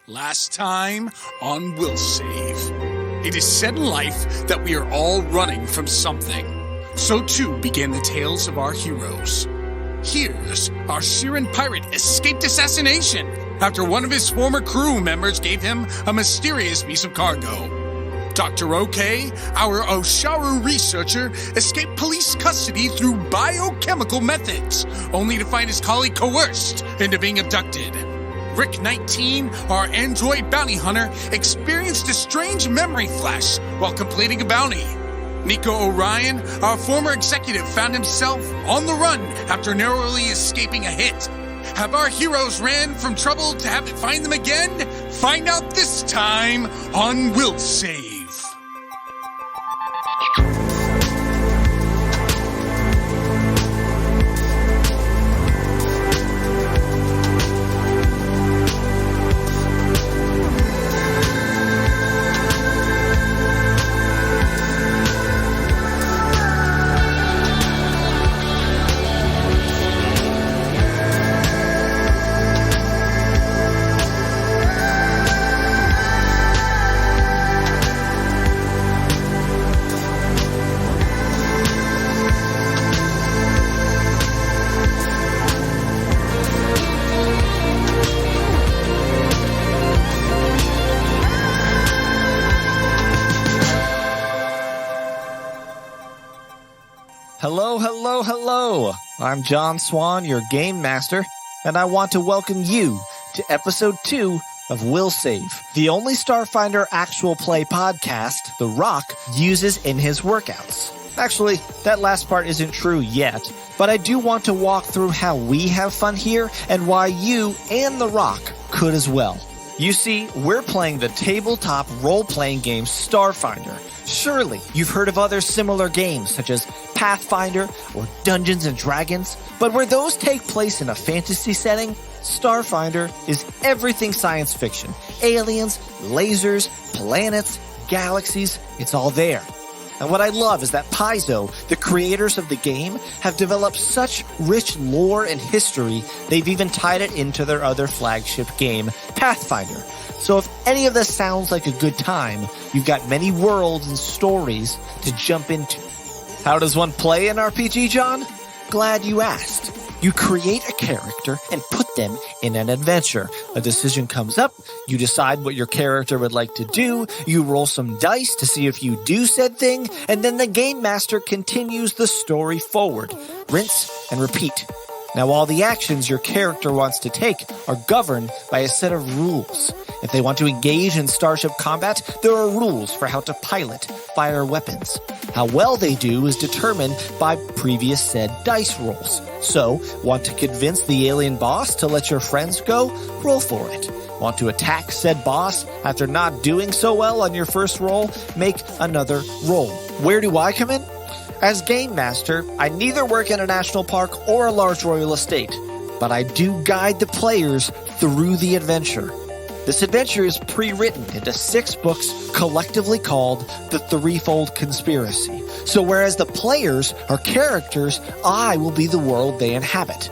Last time on Will Save. It is said in life that we are all running from something. So too began the tales of our heroes. Here's our Sheeran pirate escaped assassination after one of his former crew members gave him a mysterious piece of cargo. Dr. OK, our Osharu researcher, escaped police custody through biochemical methods, only to find his colleague coerced into being abducted. Rick 19, our android bounty hunter, experienced a strange memory flash while completing a bounty. Nico Orion, our former executive, found himself on the run after narrowly escaping a hit. Have our heroes ran from trouble to have it find them again? Find out this time on Will Save. Hello. I'm John Swan, your game master, and I want to welcome you to episode 2 of Will Save, the only Starfinder actual play podcast The Rock uses in his workouts. Actually, that last part isn't true yet, but I do want to walk through how we have fun here and why you and The Rock could as well. You see, we're playing the tabletop role-playing game Starfinder. Surely, you've heard of other similar games such as Pathfinder or Dungeons & Dragons, but where those take place in a fantasy setting, Starfinder is everything science fiction. Aliens, lasers, planets, galaxies, it's all there. And what I love is that Paizo, the creators of the game, have developed such rich lore and history, they've even tied it into their other flagship game, Pathfinder. So if any of this sounds like a good time, you've got many worlds and stories to jump into. How does one play an RPG, John? Glad you asked. You create a character and put them in an adventure. A decision comes up, you decide what your character would like to do, you roll some dice to see if you do said thing, and then the game master continues the story forward. Rinse and repeat. Now, all the actions your character wants to take are governed by a set of rules. If they want to engage in starship combat, there are rules for how to pilot, fire weapons. How well they do is determined by previous said dice rolls. So, want to convince the alien boss to let your friends go? Roll for it. Want to attack said boss after not doing so well on your first roll? Make another roll. Where do I come in? As Game Master, I neither work in a national park or a large royal estate, but I do guide the players through the adventure. This adventure is pre-written into 6 books collectively called The Threefold Conspiracy. So whereas the players are characters, I will be the world they inhabit.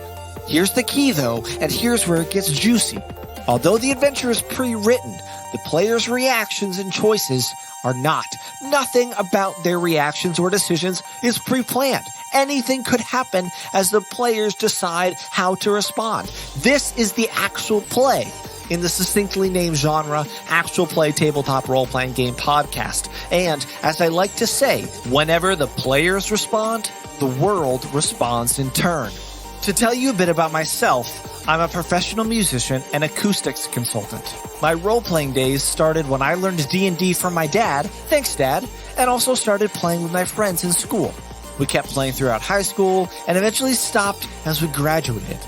Here's the key though, and here's where it gets juicy. Although the adventure is pre-written, the players' reactions and choices are not. Nothing about their reactions or decisions is pre-planned. Anything could happen as the players decide how to respond. This is the actual play in the succinctly named genre, actual play tabletop role-playing game podcast. And as I like to say, whenever the players respond, the world responds in turn. To tell you a bit about myself, I'm a professional musician and acoustics consultant. My role-playing days started when I learned D&D from my dad, thanks Dad, and also started playing with my friends in school. We kept playing throughout high school and eventually stopped as we graduated.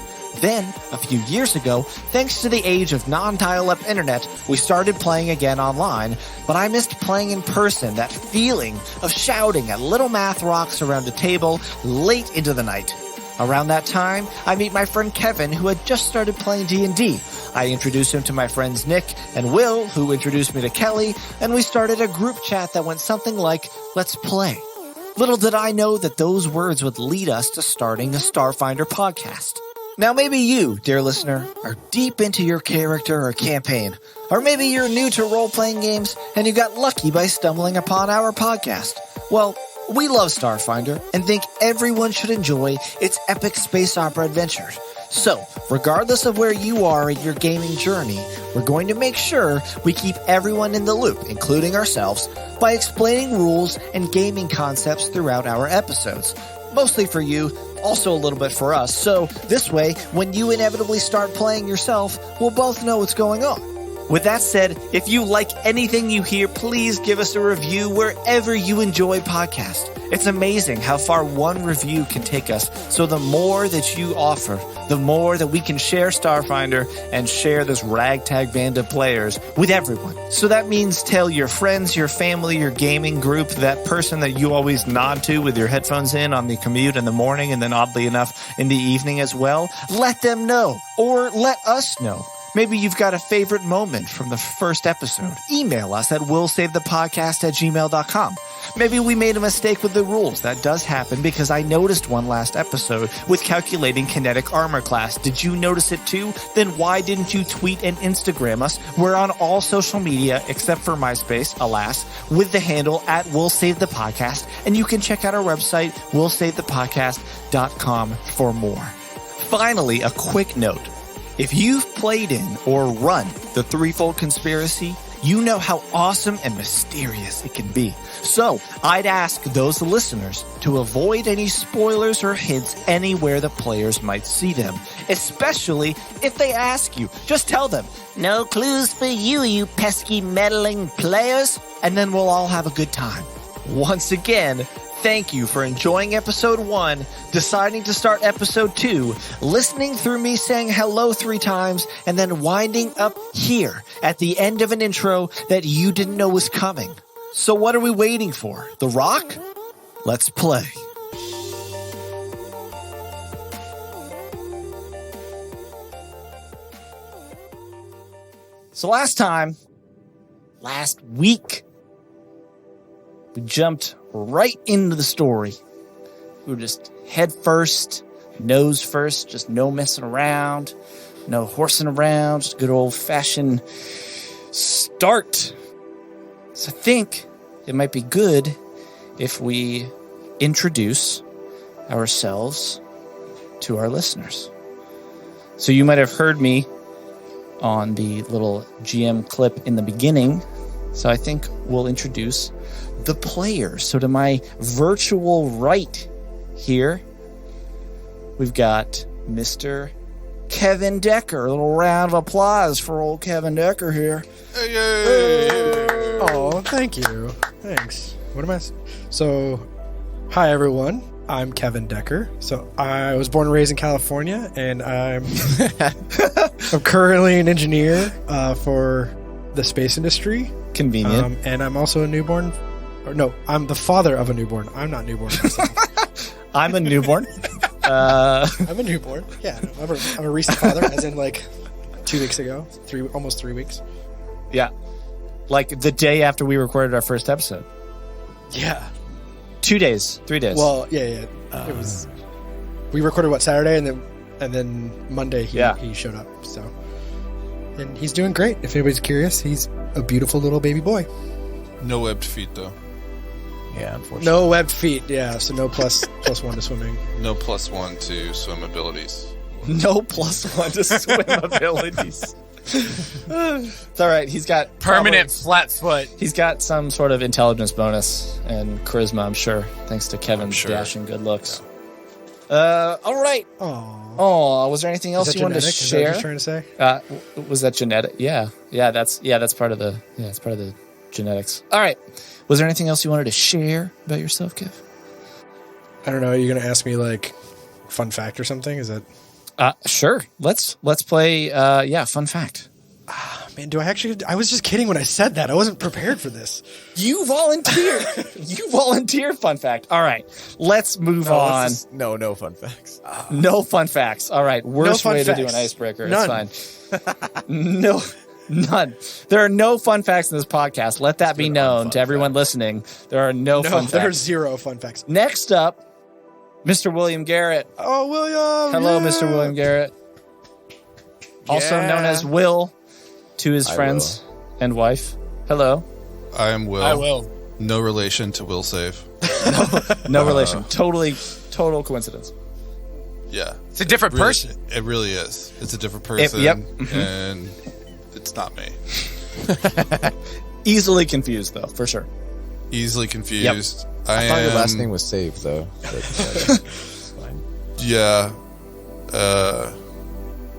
Then, a few years ago, thanks to the age of non-dial-up internet, we started playing again online, but I missed playing in person, that feeling of shouting at little math rocks around a table late into the night. Around that time, I meet my friend Kevin, who had just started playing D&D. I introduced him to my friends Nick and Will, who introduced me to Kelly, and we started a group chat that went something like, "Let's play." Little did I know that those words would lead us to starting a Starfinder podcast. Now maybe you, dear listener, are deep into your character or campaign, or maybe you're new to role-playing games and you got lucky by stumbling upon our podcast. Well, we love Starfinder and think everyone should enjoy its epic space opera adventures. So, regardless of where you are in your gaming journey, we're going to make sure we keep everyone in the loop, including ourselves, by explaining rules and gaming concepts throughout our episodes. Mostly for you, also a little bit for us, so this way, when you inevitably start playing yourself, we'll both know what's going on. With that said, if you like anything you hear, please give us a review wherever you enjoy podcasts. It's amazing how far one review can take us, so the more that you offer, the more that we can share Starfinder and share this ragtag band of players with everyone. So that means tell your friends, your family, your gaming group, that person that you always nod to with your headphones in on the commute in the morning and then oddly enough in the evening as well. Let them know, or let us know. Maybe you've got a favorite moment from the first episode. Email us at willsavethepodcast@gmail.com. Maybe we made a mistake with the rules. That does happen because I noticed one last episode with calculating kinetic armor class. Did you notice it too? Then why didn't you tweet and Instagram us? We're on all social media except for MySpace, alas, with the handle @willsavethepodcast. And you can check out our website, willsavethepodcast.com for more. Finally, a quick note. If you've played in or run the Threefold Conspiracy, you know how awesome and mysterious it can be. So, I'd ask those listeners to avoid any spoilers or hints anywhere the players might see them. Especially if they ask you. Just tell them, "No clues for you, you pesky meddling players," and then we'll all have a good time. Once again, thank you for enjoying episode 1, deciding to start episode 2, listening through me saying hello 3 times, and then winding up here at the end of an intro that you didn't know was coming. So what are we waiting for? The Rock? Let's play. So last week, we jumped right into the story. We were just head first, nose first, just no messing around, no horsing around, just good old-fashioned start. So I think it might be good if we introduce ourselves to our listeners. So you might have heard me on the little GM clip in the beginning, so I think we'll introduce the players. So to my virtual right here, we've got Mr. Kevin Decker. A little round of applause for old Kevin Decker here. Hey. Oh, thank you. Thanks. What am I? So, hi everyone. I'm Kevin Decker. So I was born and raised in California, and I'm currently an engineer for the space industry. Convenient. And I'm also a newborn. Or no, I'm the father of a newborn. I'm not newborn myself. I'm a newborn. I'm a newborn. Yeah, I'm a recent father, as in like 2 weeks ago, almost 3 weeks. Yeah, like the day after we recorded our first episode. Yeah, 3 days. Well, yeah. It was. We recorded Saturday, and then Monday he showed up. So, and he's doing great. If anybody's curious, he's a beautiful little baby boy. No webbed feet, though. Yeah, unfortunately. No webbed feet, yeah, so no plus 1 to swimming. No +1 to swim abilities. No +1 to swim abilities. It's all right. He's got permanent flat foot. He's got some sort of intelligence bonus and charisma, I'm sure, thanks to Kevin's dashing good looks. All right. Oh, was there anything else you wanted to share? Is that what you're trying to say? Was that genetic? Yeah, that's part of the it's part of the genetics. All right. Was there anything else you wanted to share about yourself, Kev? I don't know. Are you going to ask me like fun fact or something? Is that? Sure. Let's play. Fun fact. Man, do I actually? I was just kidding when I said that. I wasn't prepared for this. You volunteered. You volunteered. Fun fact. All right. Let's move on. No fun facts. No fun facts. All right. Worst way to do an icebreaker. None. It's fine. No. None. There are no fun facts in this podcast. Let that be known to everyone listening. There are no fun facts. There are 0 fun facts. Next up, Mr. William Garrett. Oh, William! Hello, yeah! Mr. William Garrett. Also known as Will to his Hi, friends and wife. Hello. I am Will. I will. No relation to Will Save. No relation. Total coincidence. Yeah. It's a different Really- person. It really is. It's a different person. Yep. And it's not me. Easily confused, though, for sure. Easily confused. I thought your last name was Save, though. But, it's fine. Yeah.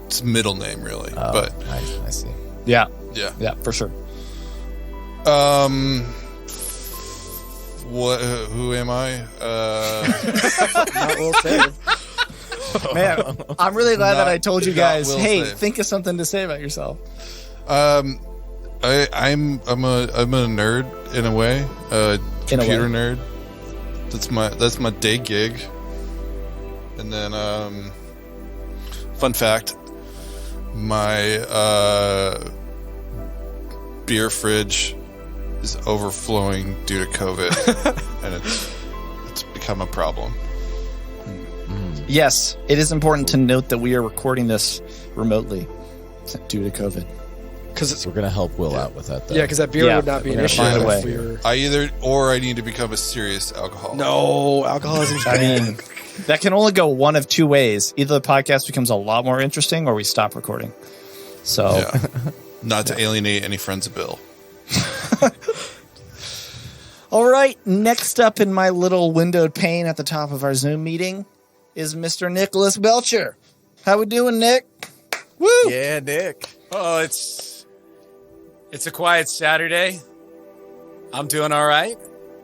It's a middle name, really. Oh, But I see. Yeah. yeah. Yeah, for sure. What? Who am I? Not Will Save. Man, I'm really glad that I told you Not guys, Will hey, Save. think of something to say about yourself. I'm a nerd in a way. Computer nerd. That's my day gig. And then fun fact, my beer fridge is overflowing due to COVID, and it's become a problem. Yes, it is important to note that we are recording this remotely due to COVID. Because We're going to help Will out with that, though. because that beer Yeah, would not be we're an gonna issue find a if way. we were... I need to become a serious alcoholic. No, alcoholism's I bad. mean, that can only go one of two ways. Either the podcast becomes a lot more interesting or we stop recording. So, Yeah. Not to alienate any friends of Bill. all right, next up in my little windowed pane at the top of our Zoom meeting is Mr. Nicholas Belcher. How we doing, Nick? Woo! Yeah, Nick. Oh, it's a quiet Saturday. I'm doing all right.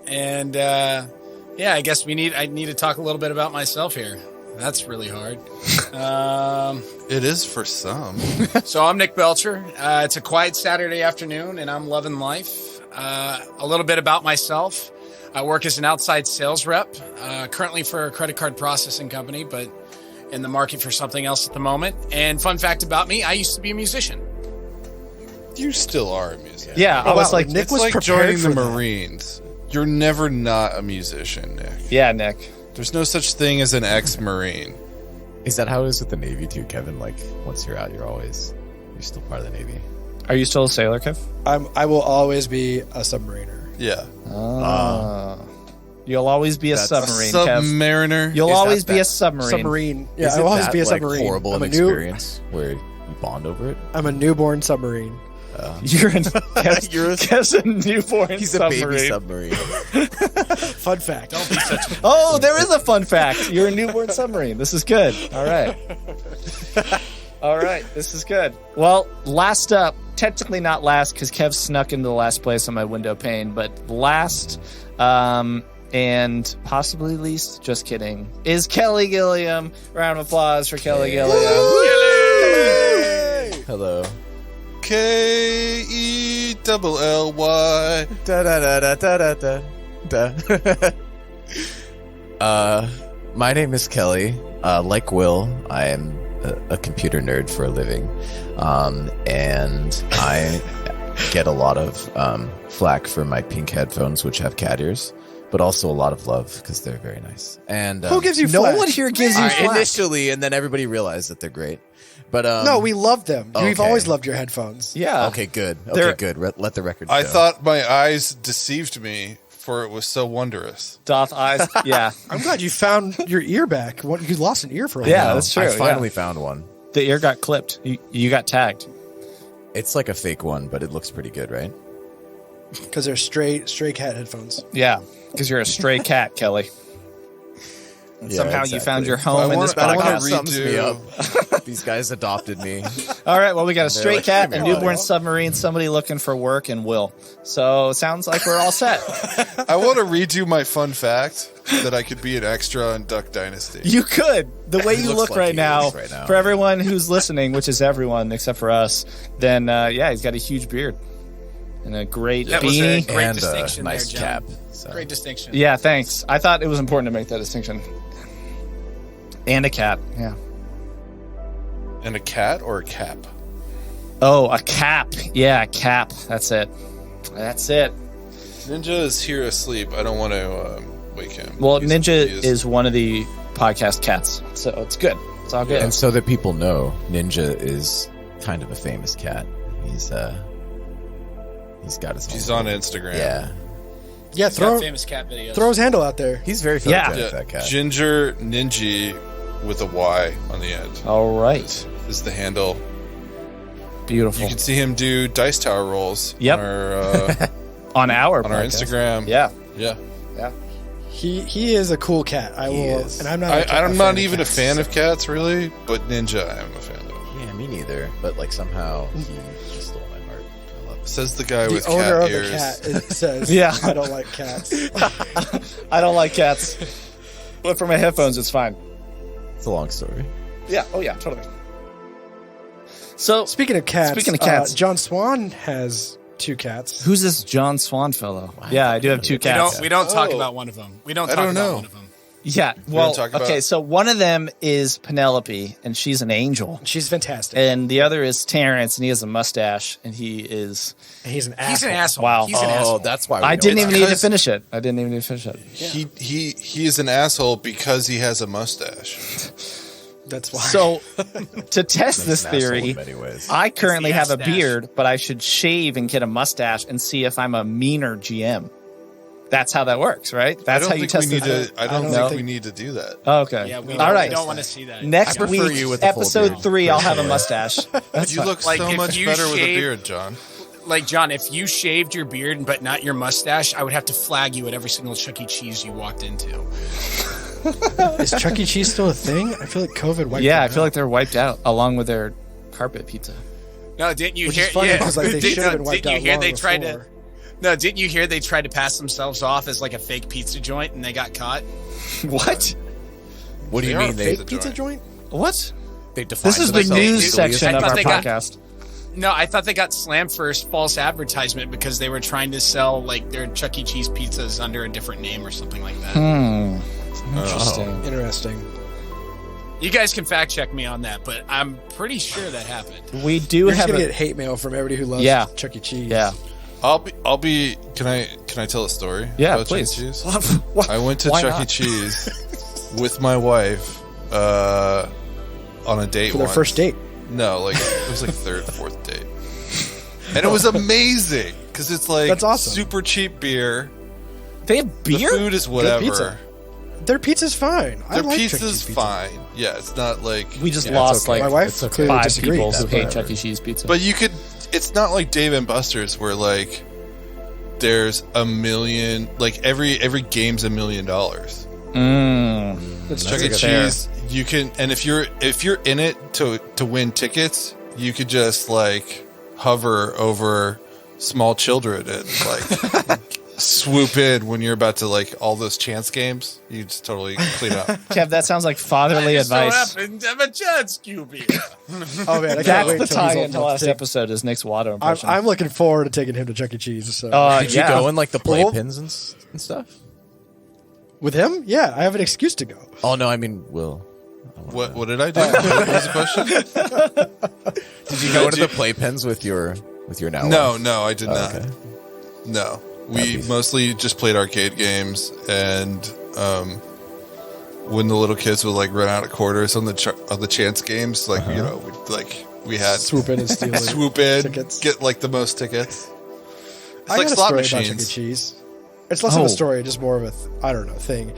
And yeah, I guess I need to talk a little bit about myself here. That's really hard. It is for some. So I'm Nick Belcher. It's a quiet Saturday afternoon, and I'm loving life. A little bit about myself. I work as an outside sales rep, currently for a credit card processing company, but in the market for something else at the moment. And fun fact about me, I used to be a musician. You still are a musician. Yeah, I Oh, was wow, like, Nick It's was like prepared joining the for that. Marines. You're never not a musician, Nick. yeah, Nick. There's no such thing as an ex-Marine. Is that how it is with the Navy, too, Kevin? Like, once you're out, you're still part of the Navy. Are you still a sailor, Kev? I will always be a submariner. Yeah. You'll always be a That's- submarine, Kev. Submariner. You'll Is that always be that a submarine. Submarine. Yeah, Is I'll it always that, be a like, submarine. horrible I'm an a new, experience where you bond over it? I'm a newborn submarine. You're Kev's a newborn He's a submarine. baby submarine. Fun fact. Don't be such a... Oh, there is a fun fact. You're a newborn submarine. This is good. All right. All right. This is good. Well, last up, technically not last because Kev snuck into the last place on my window pane, but last and possibly least, just kidding, is Kelly Gilliam. Round of applause for Kelly Gilliam. Hello. Kelly. Da da da da da da da. My name is Kelly. Like Will, I am a computer nerd for a living, and I get a lot of flack for my pink headphones, which have cat ears, but also a lot of love because they're very nice. And Who gives you No flack? one here gives you flack. initially, and then everybody realized that they're great. But No, we love them. We've okay. always loved your headphones. Yeah. okay, good. They're- Okay, good. Let the record. I show. thought my eyes deceived me, for it was so wondrous. Doth eyes. Yeah. I'm glad you found your ear back. What, you lost an ear for a while. Yeah, that's true. I yeah. finally found one. The ear got clipped. You got tagged. It's like a fake one, but it looks pretty good, right? Because they're stray cat headphones. Yeah. Because you're a stray cat, Kelly. And somehow you found your home in this I wanna podcast. sums me redo- up. These guys adopted me. All right, well, we got a stray like, cat, "Hey, a man, newborn submarine, somebody looking for work, and Will. So it sounds like we're all set. I want to redo my fun fact that I could be an extra on Duck Dynasty. You could. The way you looks look like right he now, is right now. for everyone who's listening, which is everyone except for us, then, yeah, he's got a huge beard and a great That was a beanie. great And a distinction nice there, John. cap. So. Great distinction. Yeah, thanks. I thought it was important to make that distinction. And a cat, yeah. And a cat or a cap? Oh, a cap. Yeah, a cap. That's it. That's it. Ninja is here asleep. I don't want to wake him. Well, He Ninja is is one of the podcast cats. So it's good. It's all good. And so that people know, Ninja is kind of a famous cat. He's got his own. He's on Instagram. Yeah. Yeah, He's got famous cat videos. throw his handle out there. He's very Yeah. photogenic, that cat. Ginger Ninja with a Y on the end All right. is the handle. Beautiful. You can see him do dice tower rolls. Yep. On our, on our on our podcast. Instagram. Yeah. Yeah. He is a cool cat. I will, is. and I'm not. I'm not even a cats, fan so. of cats, really, but Ninja I am a fan of. Yeah, me neither. But like somehow he stole my heart. I love it. Says the guy The with owner cat of ears. the cat it says, Yeah. I don't like cats. I don't like cats. But for my headphones, it's fine. It's a long story. Yeah. Oh, yeah. Totally. So, Speaking of cats, John Swan has 2 cats. who's this John Swan fellow? Yeah, I do have 2 cats. We don't talk Oh. about one of them. We don't I talk don't about know. one of them. Yeah. don't Well, talk about- okay. So one of them is Penelope, and she's an angel. She's fantastic. And the other is Terrence, and he has a mustache, and he is. And he's an asshole. He's an asshole. Wow. He's an asshole. that's why I didn't even need to because- finish it. I didn't even need to finish it. He is an asshole because he has a mustache. That's why. So, to test this an asshole in theory, many ways. I currently have a mustache. beard, but I should shave and get a mustache and see if I'm a meaner GM. That's how that works, right? That's how you test we the need to. I don't know. think we need to do that. Oh, okay. Yeah, we All right. don't want to see that. Next I prefer week, you with the full episode beard. 3, I'll have a mustache. That's You fine. look Like, so if much you better with a shave- beard, John. Like, John, if you shaved your beard but not your mustache, I would have to flag you at every single Chuck E. Cheese you walked into. Is Chuck E. Cheese still a thing? I feel like COVID wiped Yeah, I them feel out. like they're wiped out along with their carpet pizza. No, didn't you Which hear? is funny because like they should have been wiped didn't you out hear long they tried before. to? No, didn't you hear they tried to pass themselves off as like a fake pizza joint and they got caught? What? What do you They are mean fake they Pizza joint? What? they define This is the themselves news legally as section I of thought our they got- podcast. No, I thought they got slammed for false advertisement because they were trying to sell like their Chuck E. Cheese pizzas under a different name or something like that. Interesting. Interesting. You guys can fact check me on that, but I'm pretty sure that happened. We do You're just have gonna a. get hate mail from everybody who loves Yeah. Chuck E. Cheese. Yeah. I'll be. Can I tell a story? Yeah, about please. Chuck E. Cheese? What? I went to Why Chuck E. not? Cheese with my wife on a date For their once. first date. No, like it was like third, fourth date, and it was amazing because it's like That's awesome. super cheap beer. They have beer? The food is whatever. pizza. Their pizza's fine. I Their like Chuck E. pizza's Cheese pizza. fine. Yeah, it's not like. We just Yeah, lost it's okay. like My wife It's okay. clearly 5 disagrees. people who hate whatever. Chuck E. Cheese pizza. But you could. It's not like Dave and Buster's where like there's a million. Like every game's $1 million. That's Chuck E. good. Cheese, you can, and if you're in it to win tickets, you could just like hover over small children and like swoop in when you're about to like all those chance games. You just totally clean up. Kev, that sounds like fatherly advice. happened to have a chance, QB. Oh man, I can't That's wait the till he's tie old into enough last to take- episode is Nick's Watto I'm, impression. I'm looking forward to taking him to Chuck E. Cheese. So. Did you go in like the playpens and stuff? With him? Yeah, I have an excuse to go. Oh no, I mean Will. What did I do? What was the question? Did you go into the playpens with your now? No, I did not. Okay. No, we mostly just played arcade games, and when the little kids would like run out of quarters on the chance games, like you know, we had Swoop in and steal it. swoop in, tickets. get like the most tickets. It's I like got a slot story about Chuck E. machines. Cheese. It's less of a story, just more of a thing.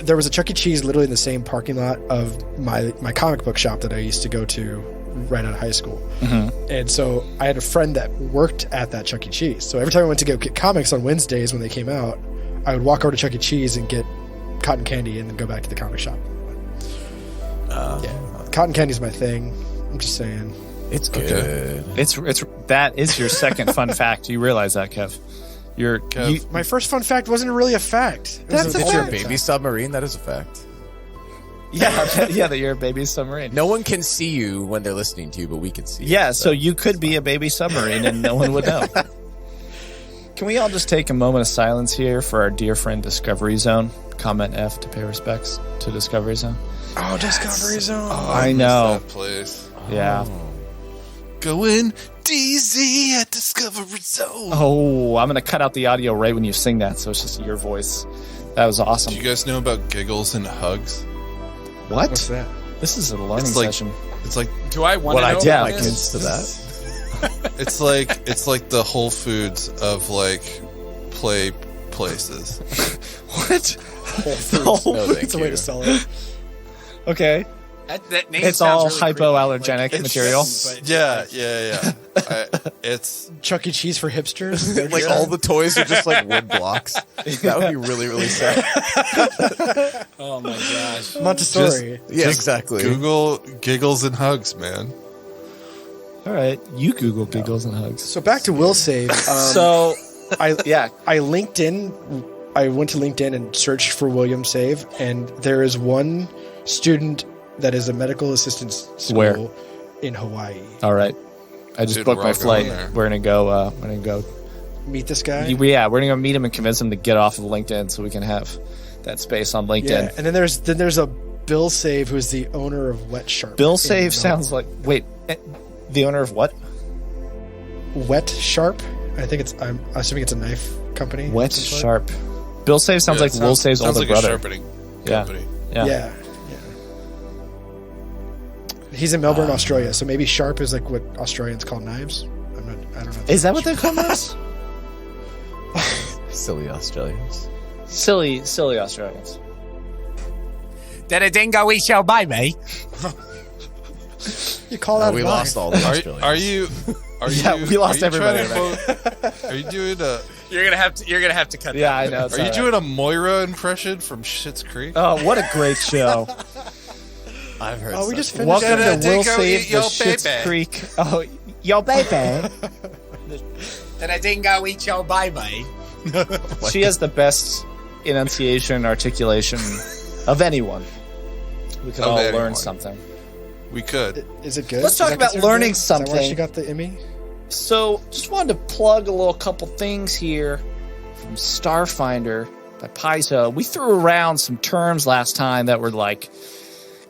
There was a Chuck E. Cheese literally in the same parking lot of my comic book shop that I used to go to right out of high school. And so I had a friend that worked at that Chuck E. Cheese. So every time I went to go get comics on Wednesdays when they came out, I would walk over to Chuck E. Cheese and get cotton candy and then go back to the comic shop. Yeah, cotton candy's my thing. I'm just saying. It's good. it's that is your second fun fact. You realize that, Kev? My first fun fact wasn't really a fact. It was It's a your fact. baby submarine. That is a fact. yeah, that you're a baby submarine. No one can see you when they're listening to you, but we can see. Yeah, you, so you could be a baby submarine and no one would know. Can we all just take a moment of silence here for our dear friend Discovery Zone? Comment F to pay respects to Discovery Zone. Oh, Discovery Zone. I know. That place. Yeah. Going DZ at Discovery Zone. Oh, I'm going to cut out the audio right when you sing that, so it's just your voice. That was awesome. Do you guys know about giggles and hugs? What? What's that? This is a learning It's like- session. It's like Do I want Would to I know take about my this? kids to that? it's like the Whole Foods of like play places. What? Whole Foods. Whole No, Foods. thank It's a way you. to sell it. Okay. That name It's sounds all really creepy. hypoallergenic Like, material. but- Yeah. It's Chuck E. Cheese for hipsters. They're Like just- all the toys are just like wood blocks. That would be really, really sad. Oh my gosh. Montessori. Yeah, exactly. Google giggles and hugs, man. All right. You Google giggles and hugs. So back to Will Save. So, I yeah. I went to LinkedIn and searched for William Save, and there is one student that is a medical assistant school Where? in Hawaii. All right. I just Dude, booked we're my all going flight. there. We're gonna go. We're gonna go. Meet this guy. Yeah, we're gonna go meet him and convince him to get off of LinkedIn so we can have that space on LinkedIn. Yeah, and then there's a Bill Save who's the owner of Wet Sharp. Bill in Save Melbourne. sounds like the owner of what? Wet Sharp. I think I'm assuming it's a knife company. Wet of some sort. Sharp. Bill Save sounds Yeah, like Will Save's sounds older like brother. a sharpening company. Yeah. Yeah. He's in Melbourne, Australia, so maybe sharp is like what Australians call knives. I don't know. Is that what they call us? Silly Australians. silly Australians. That a dingo we shall buy me. You call that? We a knife. lost all the Australians. Are you? Yeah, we lost are you trying everybody to quote- Are you doing a? You're gonna have to cut. Yeah, that. I know. it's Are you all right. doing a Moira impression from Schitt's Creek? Oh, what a great show! I've heard. Oh, we such just things. finished Welcome Gonna to Will take out Save the your Schitt's baby. Creek. Oh, yo baby. That a dingo we shall buy me. She has the best enunciation and articulation of anyone. We could Of all learn anyone. something. We could. Is it good? Let's Is talk that about considered learning good? Is that why something. she got the Emmy. So, just wanted to plug a little couple things here from Starfinder by Paizo. We threw around some terms last time that were like,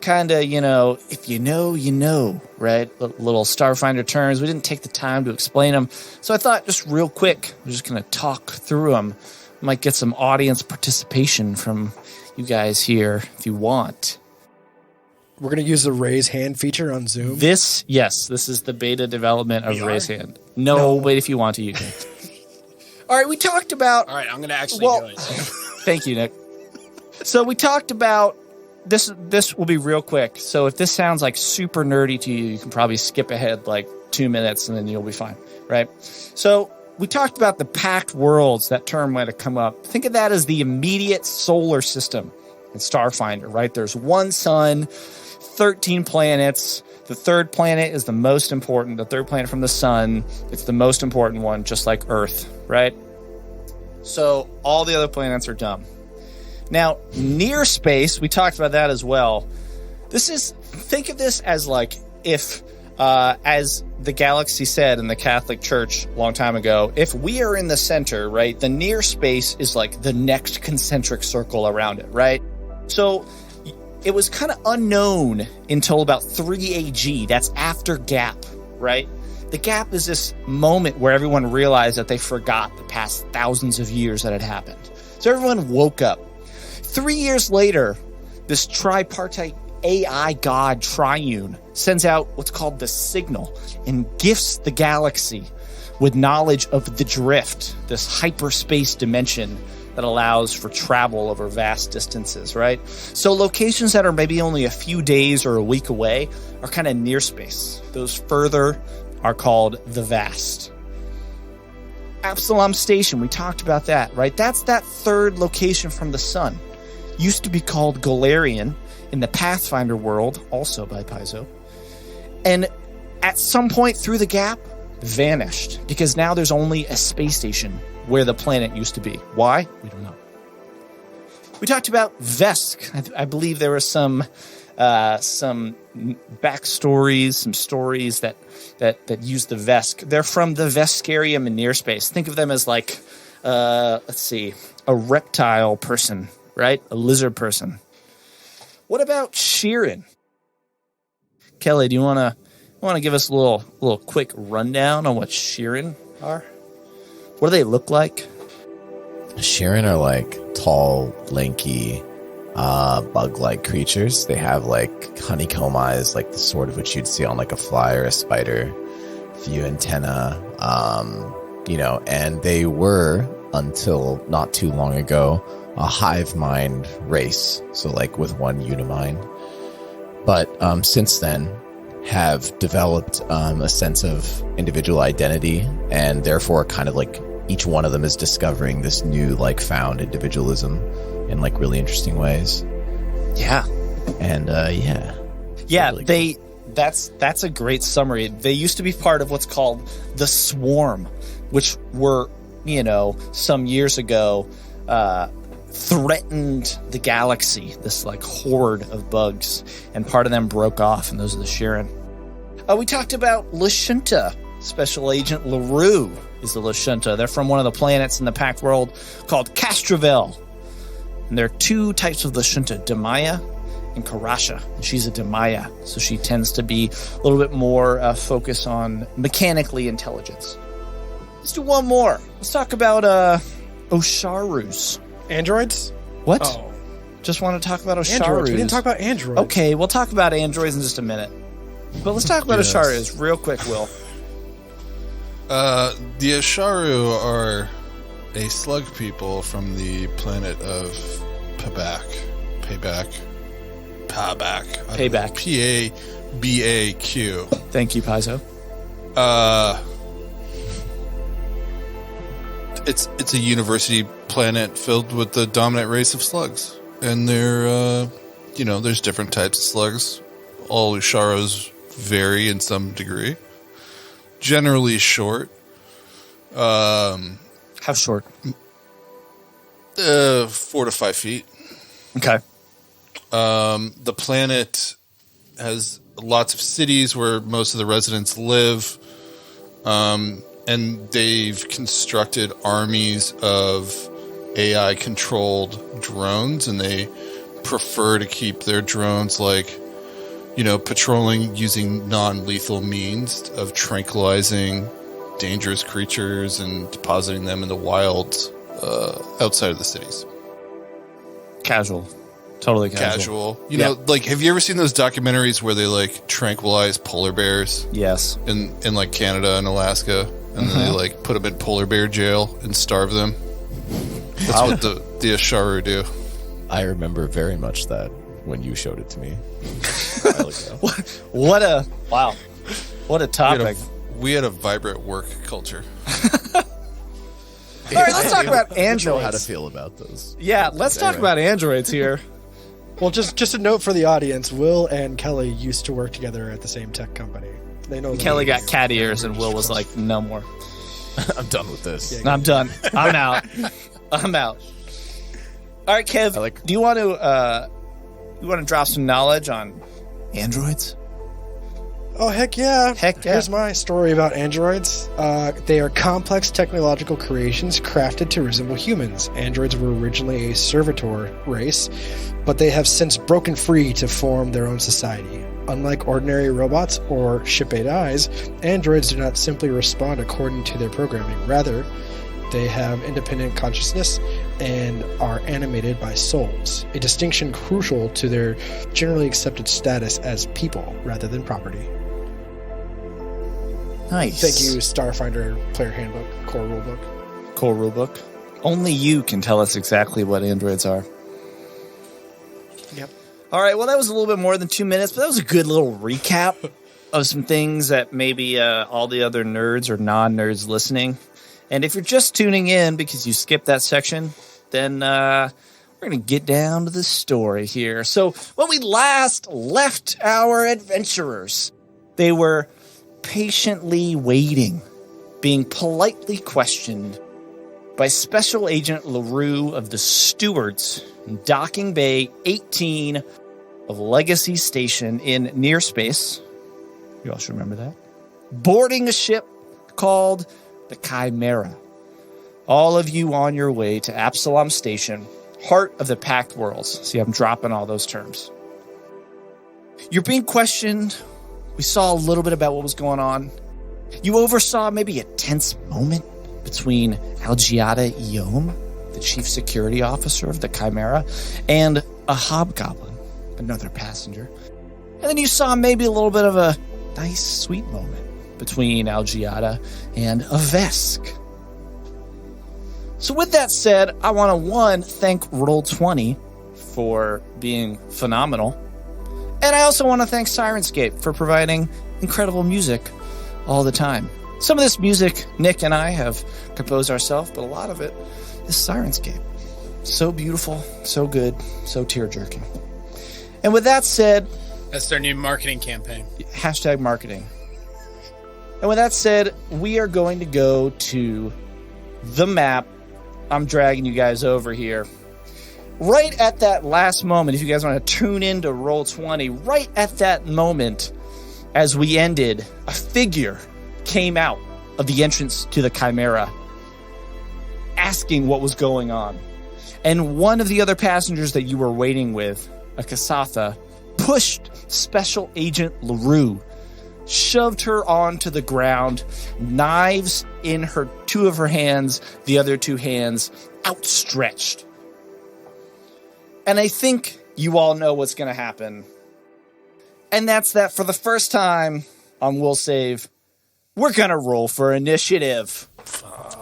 kind of, if you know, you know, right? Little Starfinder terms. We didn't take the time to explain them. So I thought just real quick, we're just going to talk through them. Might get some audience participation from you guys here if you want. We're gonna use the raise hand feature on Zoom. This is the beta development of Raise Hand. No, but if you want to, you can. All right, we talked about... All right, I'm gonna actually Well- do it. Thank you, Nick. So we talked about... This will be real quick. So if this sounds like super nerdy to you, you can probably skip ahead like 2 minutes and then you'll be fine, right? So we talked about the packed worlds. That term might have come up. Think of that as the immediate solar system in Starfinder, right? There's one sun, 13 planets. The third planet is the most important. The third planet from the sun, it's the most important one, just like Earth, right? So all the other planets are dumb. Now, near space, we talked about that as well. Think of this as like if, as the galaxy said in the Catholic Church a long time ago, if we are in the center, right, the near space is like the next concentric circle around it, right? So it was kind of unknown until about 3 AG. That's after Gap, right? The Gap is this moment where everyone realized that they forgot the past thousands of years that had happened. So everyone woke up. 3 years later, this tripartite AI god Triune sends out what's called the Signal and gifts the galaxy with knowledge of the Drift, this hyperspace dimension that allows for travel over vast distances, right? So locations that are maybe only a few days or a week away are kind of near space. Those further are called the Vast. Absalom Station, we talked about that, right? That's that third location from the sun. Used to be called Galarian in the Pathfinder world, also by Paizo. And at some point through the Gap, vanished because now there's only a space station where the planet used to be. Why? We don't know. We talked about Vesk. I believe there were some backstories, some stories that use the Vesk. They're from the Veskarium in near space. Think of them as like, a reptile person, right? A lizard person. What about Sheeran? Kelly, do you want to give us a little quick rundown on what Sheeran are? What do they look like? Sheeran are like tall, lanky, bug-like creatures. They have like honeycomb eyes, like the sort of which you'd see on like a fly or a spider, few antenna, and they were, until not too long ago, a hive mind race. So like with one unimind. But since then have developed a sense of individual identity, and therefore kind of like each one of them is discovering this new like found individualism in like really interesting ways. Yeah. And Yeah, really that's a great summary. They used to be part of what's called the Swarm, which were, some years ago threatened the galaxy, this like horde of bugs, and part of them broke off, and those are the Shirin. We talked about Lashunta. Special Agent LaRue is the Lashunta. They're from one of the planets in the Pact world called Castrovel. And there are two types of Lashunta, Demaya and Karasha. And she's a Demaya, so she tends to be a little bit more focused on mechanically intelligence. Let's do one more. Let's talk about Osharus. Androids? What? Oh. Just want to talk about Osharus. Androids. We didn't talk about androids. Okay, we'll talk about androids in just a minute. But let's talk about Yes. Osharus real quick, Will. The Asharu are a slug people from the planet of Payback. Payback. P-A-B-A-Q. Thank you, Paizo. It's a university planet filled with the dominant race of slugs. And they're, there's different types of slugs. All Usharos vary in some degree. Generally short. How short? 4 to 5 feet. Okay. The planet has lots of cities where most of the residents live. And they've constructed armies of AI-controlled drones, and they prefer to keep their drones patrolling using non-lethal means of tranquilizing dangerous creatures and depositing them in the wilds outside of the cities. Casual. Totally casual. Casual. Have you ever seen those documentaries where they tranquilize polar bears Yes. in Canada and Alaska, and then they put them in polar bear jail and starve them? That's what the Asharu do. I remember very much that when you showed it to me. A while ago. What a topic. We had a vibrant work culture. All right, let's talk about I don't know how to androids. feel about those. Yeah, let's talk about androids here. Well, just a note for the audience: Will and Kelly used to work together at the same tech company. They know. Kelly got cat ears, and Will was like, "No more. I'm done with this. I'm done. I'm out. I'm out." All right, Kev. Do you want to drop some knowledge on androids? Oh, heck yeah. Heck yeah. Here's my story about androids. They are complex technological creations crafted to resemble humans. Androids were originally a servitor race, but they have since broken free to form their own society. Unlike ordinary robots or ship AIs, androids do not simply respond according to their programming. Rather, they have independent consciousness and are animated by souls, a distinction crucial to their generally accepted status as people rather than property. Nice. Thank you, Starfinder Player Handbook, Core Rulebook. Core rulebook. Only you can tell us exactly what androids are. Yep. All right, well, that was a little bit more than 2 minutes, but that was a good little recap of some things that maybe all the other nerds or non-nerds listening. And if you're just tuning in because you skipped that section, then we're going to get down to the story here. So when we last left our adventurers, they were patiently waiting, being politely questioned by Special Agent LaRue of the Stewards in Docking Bay 18 of Legacy Station in Near Space. You all should remember that. Boarding a ship called the Chimera. All of you on your way to Absalom Station, heart of the Pact Worlds. See, I'm dropping all those terms. You're being questioned. We saw a little bit about what was going on. You oversaw maybe a tense moment between Algiada Iom, the chief security officer of the Chimera, and a hobgoblin, another passenger. And then you saw maybe a little bit of a nice, sweet moment between Algiata and a Vesk. So with that said, I want to, one, thank Roll20 for being phenomenal. And I also want to thank Sirenscape for providing incredible music all the time. Some of this music Nick and I have composed ourselves, but a lot of it is Sirenscape. So beautiful, so good, so tear-jerking. And with that said... That's their new marketing campaign. Hashtag marketing. And with that said, we are going to go to the map. I'm dragging you guys over here. Right at that last moment, if you guys want to tune in to Roll20, right at that moment, as we ended, a figure came out of the entrance to the Chimera, asking what was going on. And one of the other passengers that you were waiting with, a Kasatha, pushed Special Agent LaRue, shoved her onto the ground, knives in her two of her hands, the other two hands outstretched. And I think you all know what's going to happen. And that's that for the first time on Will Save, we're going to roll for initiative.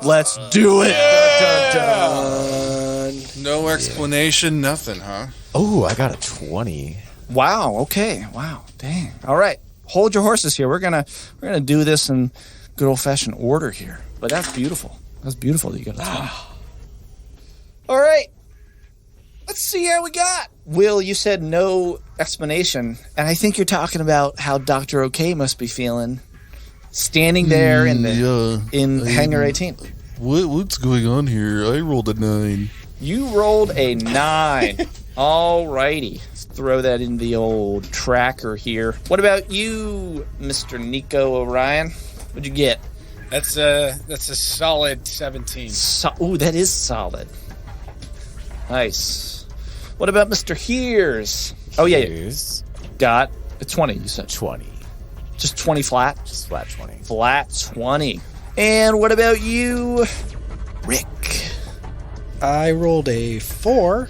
Let's do it. Yeah. Dun, dun, dun. No explanation, nothing, huh? Oh, I got a 20. Wow. Okay. Wow. Dang. All right. Hold your horses here. We're gonna do this in good old fashioned order here. But that's beautiful. That's beautiful that you got a 20. All right. Let's see how we got. Will, you said no explanation, and I think you're talking about how Dr. OK must be feeling, standing there in Hangar 18. What's going on here? I rolled a 9. You rolled a 9. All righty. Let's throw that in the old tracker here. What about you, Mr. Nico Orion? What'd you get? That's a solid 17. Ooh, that is solid. Nice. What about Mr. Hears? Oh, yeah. Here's Got a 20, you said. 20. Just 20 flat? Just flat 20. Flat 20. And what about you, Rick? I rolled a 4,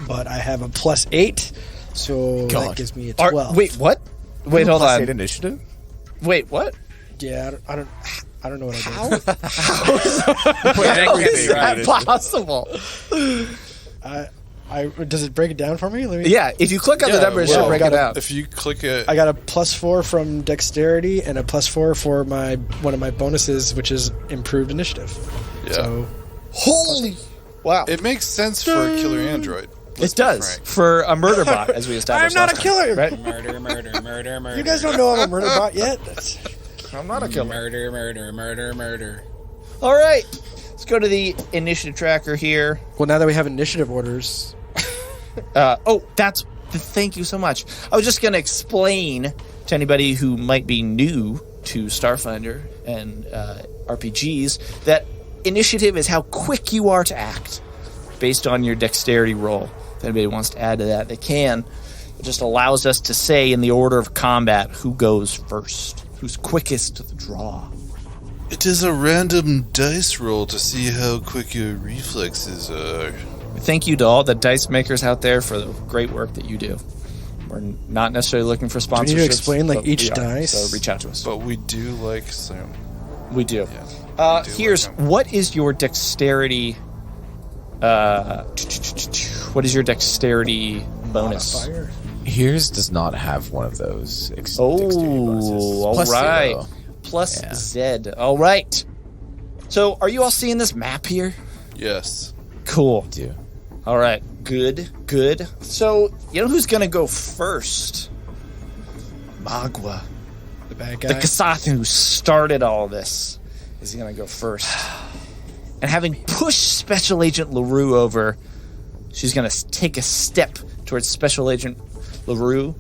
but I have a +8, so God. that gives me a 12. Wait, what? Wait, hold on. Initiative? Wait, what? Yeah, I don't know what I did. How is that possible? Does it break it down for me? Let me. Yeah, if you click on the number, it should break it out. If you click it, I got a +4 from dexterity and a +4 for one of my bonuses, which is improved initiative. Yeah. So, Holy! Wow. it makes sense for a killer android. It does. For a murder bot, as we established. I'm not a last killer. time, right? Murder. You guys don't know I'm a murder bot yet. I'm not a killer. Murder. All right. Let's go to the initiative tracker here. Well, now that we have initiative orders, Thank you so much. I was just going to explain to anybody who might be new to Starfinder and RPGs that initiative is how quick you are to act based on your dexterity roll. If anybody wants to add to that, they can. It just allows us to say in the order of combat who goes first, who's quickest to the draw. It is a random dice roll to see how quick your reflexes are. Thank you to all the dice makers out there for the great work that you do. We're not necessarily looking for sponsorships. Do you need to explain, like, but each we are, dice? So reach out to us. But we do like some. We do. Yeah. Here's what is your dexterity? What is your dexterity bonus? Modifier. Here's does not have one of those. Oh, dexterity bonuses. all Plus right. 0. Plus Yeah. Z. All right. So, are you all seeing this map here? Yes. Cool. Do. All right. Good. So, you know who's going to go first? Magua. The bad guy. The Kasathan who started all this is going to go first. And having pushed Special Agent LaRue over, she's going to take a step towards Special Agent LaRue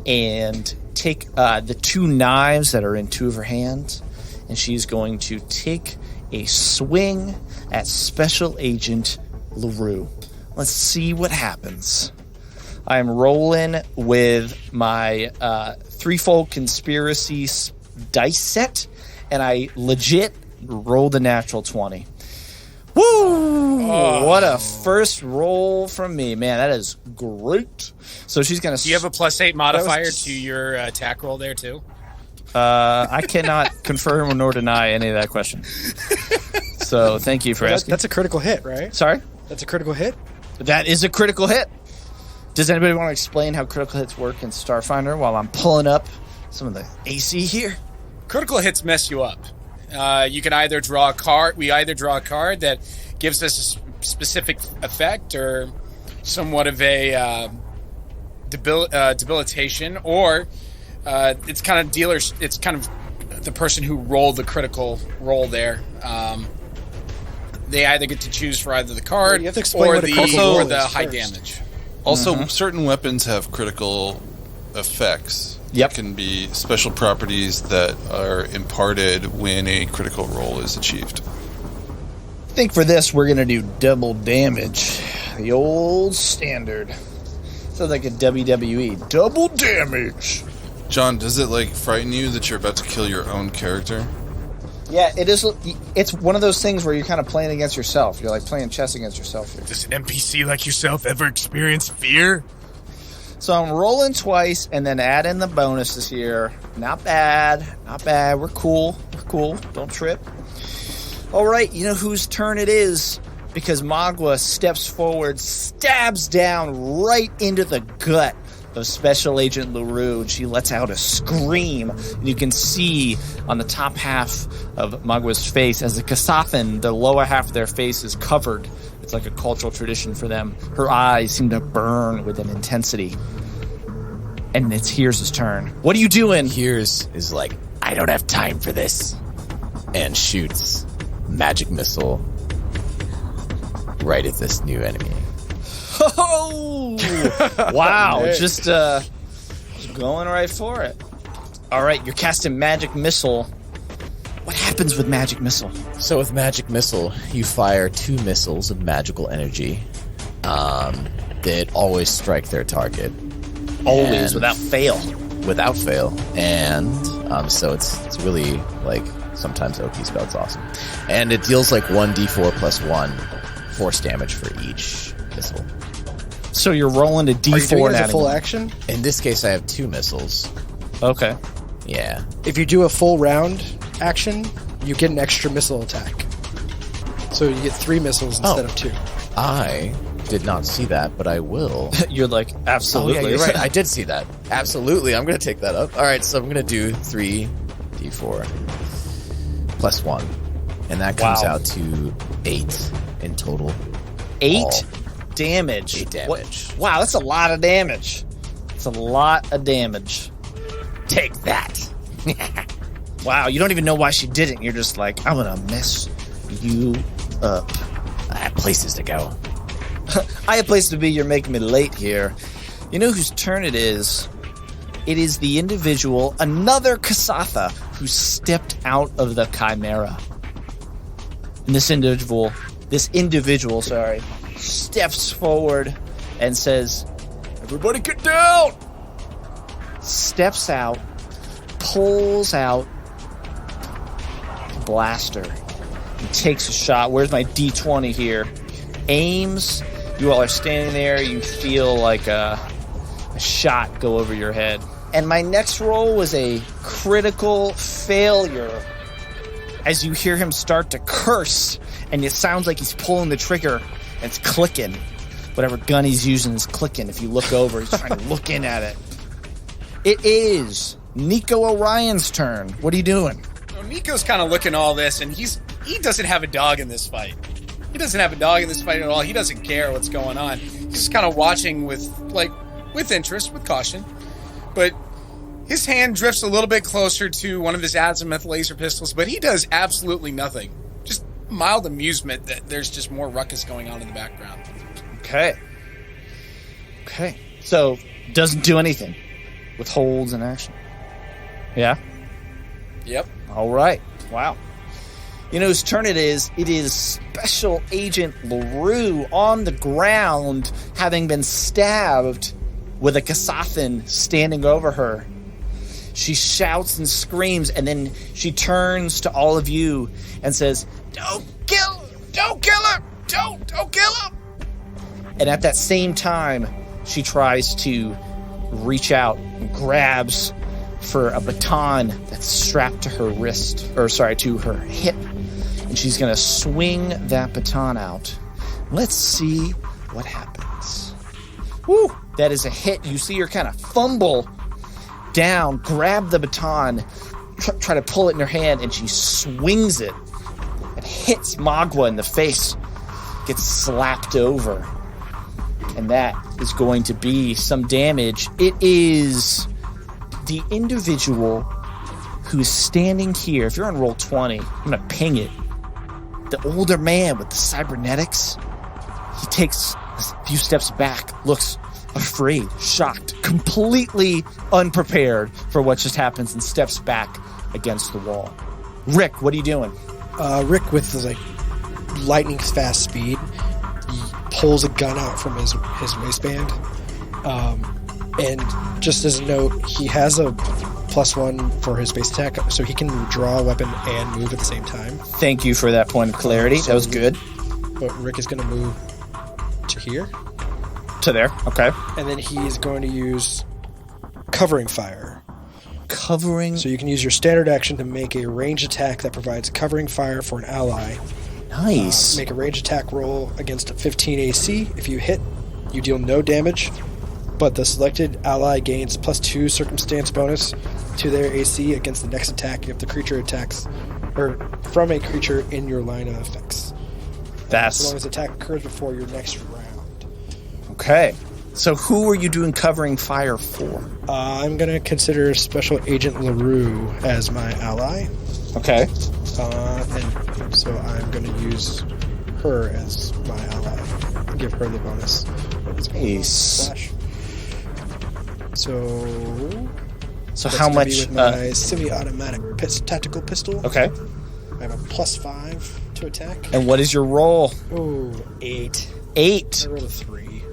and take the two knives that are in two of her hands, and she's going to take a swing at Special Agent LaRue. Let's see what happens. I'm rolling with my threefold conspiracy dice set, and I legit rolled a natural 20. Woo! What a first roll from me. Man, that is great. So she's going to... Do you have a +8 modifier to your attack roll there, too? I cannot confirm nor deny any of that question. So thank you for asking. That's a critical hit, right? Sorry? That's a critical hit? That is a critical hit. Does anybody want to explain how critical hits work in Starfinder while I'm pulling up some of the AC here? Critical hits mess you up. You can either draw a card. We either draw a card that gives us a specific effect or somewhat of a debilitation, or it's kind of dealers. It's kind of the person who rolled the critical roll there. They either get to choose for either the card you have to explain or what a critical roll the is high first. damage. Also, certain weapons have critical effects. Yep. It can be special properties that are imparted when a critical roll is achieved. I think for this, we're going to do double damage. The old standard. Sounds like a WWE. Double damage. John, does it frighten you that you're about to kill your own character? Yeah, it is. It's one of those things where you're kind of playing against yourself. You're like playing chess against yourself here. Does an NPC like yourself ever experience fear? So I'm rolling twice and then add in the bonuses here. Not bad. Not bad. We're cool. We're cool. Don't trip. All right, you know whose turn it is? Because Magua steps forward, stabs down right into the gut of Special Agent LaRue, and she lets out a scream. And you can see on the top half of Magua's face, as the Kasathan, the lower half of their face is covered. It's like a cultural tradition for them. Her eyes seem to burn with an intensity. And it's Here's' turn. What are you doing? Here's is like, I don't have time for this. And shoots magic missile right at this new enemy. Oh! Wow, just going right for it. All right, you're casting Magic Missile. What happens with Magic Missile? So with Magic Missile, you fire 2 missiles of magical energy that always strike their target. Always, And- without fail. Without fail. And so it's really sometimes OP spell. It's awesome. And it deals 1d4 plus 1 force damage for each missile. So you're rolling a Are you doing D4 it as a and full adding action? In this case, I have 2 missiles. one. Okay. Yeah. If you do a full round action, you get an extra missile attack. So you get 3 missiles instead of 2. I did not see that, but I will. You're like, absolutely. Oh, yeah, you're right. I did see that. Absolutely. I'm going to take that up. All right, so I'm going to do 3d4 plus 1. And that comes Wow. out to 8 in total. 8 All. damage. 8 damage. Wow, that's a lot of damage. It's a lot of damage. Take that. Wow, you don't even know why she did it. You're just like, I'm going to mess you up. I have places to go. I have place to be. You're making me late here. You know whose turn it is? It is the individual, another Kasatha, who stepped out of the Chimera. And this individual, steps forward and says, "Everybody get down!" Steps out, pulls out a blaster, and takes a shot. Where's my D20 here? Aims. You all are standing there. You feel like a shot go over your head. And my next roll was a critical failure. As you hear him start to curse, and it sounds like he's pulling the trigger, and it's clicking. Whatever gun he's using is clicking. If you look over, he's trying to look in at it. It is Nico Orion's turn. What are you doing? So Nico's kind of looking at all this, and he doesn't have a dog in this fight. He doesn't have a dog in this fight at all. He doesn't care what's going on. He's just kind of watching with interest, with caution. But his hand drifts a little bit closer to one of his azimuth laser pistols, but he does absolutely nothing. Just mild amusement that there's just more ruckus going on in the background. Okay. So, doesn't do anything. Withholds an action. Yeah? Yep. All right. Wow. You know whose turn it is? It is Special Agent LaRue on the ground, having been stabbed with a Kasathan standing over her. She shouts and screams, and then she turns to all of you and says, "Don't kill Don't kill him! Don't kill him! And at that same time, she tries to reach out and grabs for a baton that's strapped to her wrist, to her hip. And she's going to swing that baton out. Let's see what happens. Woo! That is a hit. You see her kind of fumble down, grab the baton, try to pull it in her hand, and she swings it. It hits Magua in the face, gets slapped over. And that is going to be some damage. It is the individual who's standing here. If you're on roll 20, I'm going to ping it. The older man with the cybernetics, he takes a few steps back, looks afraid, shocked, completely unprepared for what just happens, and steps back against the wall. Rick, what are you doing? Rick, with the lightning fast speed, he pulls a gun out from his waistband. And just as a note, he has a +1 for his base attack, so he can draw a weapon and move at the same time. Thank you for that point of clarity. That was good. But Rick is going to move to here. To there. Okay. And then he is going to use covering fire. Covering. So you can use your standard action to make a ranged attack that provides covering fire for an ally. Nice. Make a ranged attack roll against a 15 AC. If you hit, you deal no damage, but the selected ally gains +2 circumstance bonus to their AC against the next attack if the creature attacks, or from a creature in your line of effects. As long as the attack occurs before your next round. Okay. So who are you doing covering fire for? I'm going to consider Special Agent LaRue as my ally. Okay. And so I'm going to use her as my ally. Give her the bonus. Nice. So how much? With my semi-automatic tactical pistol. Okay. I have a +5 to attack. And what is your roll? Oh, 8. 8. I rolled a 3.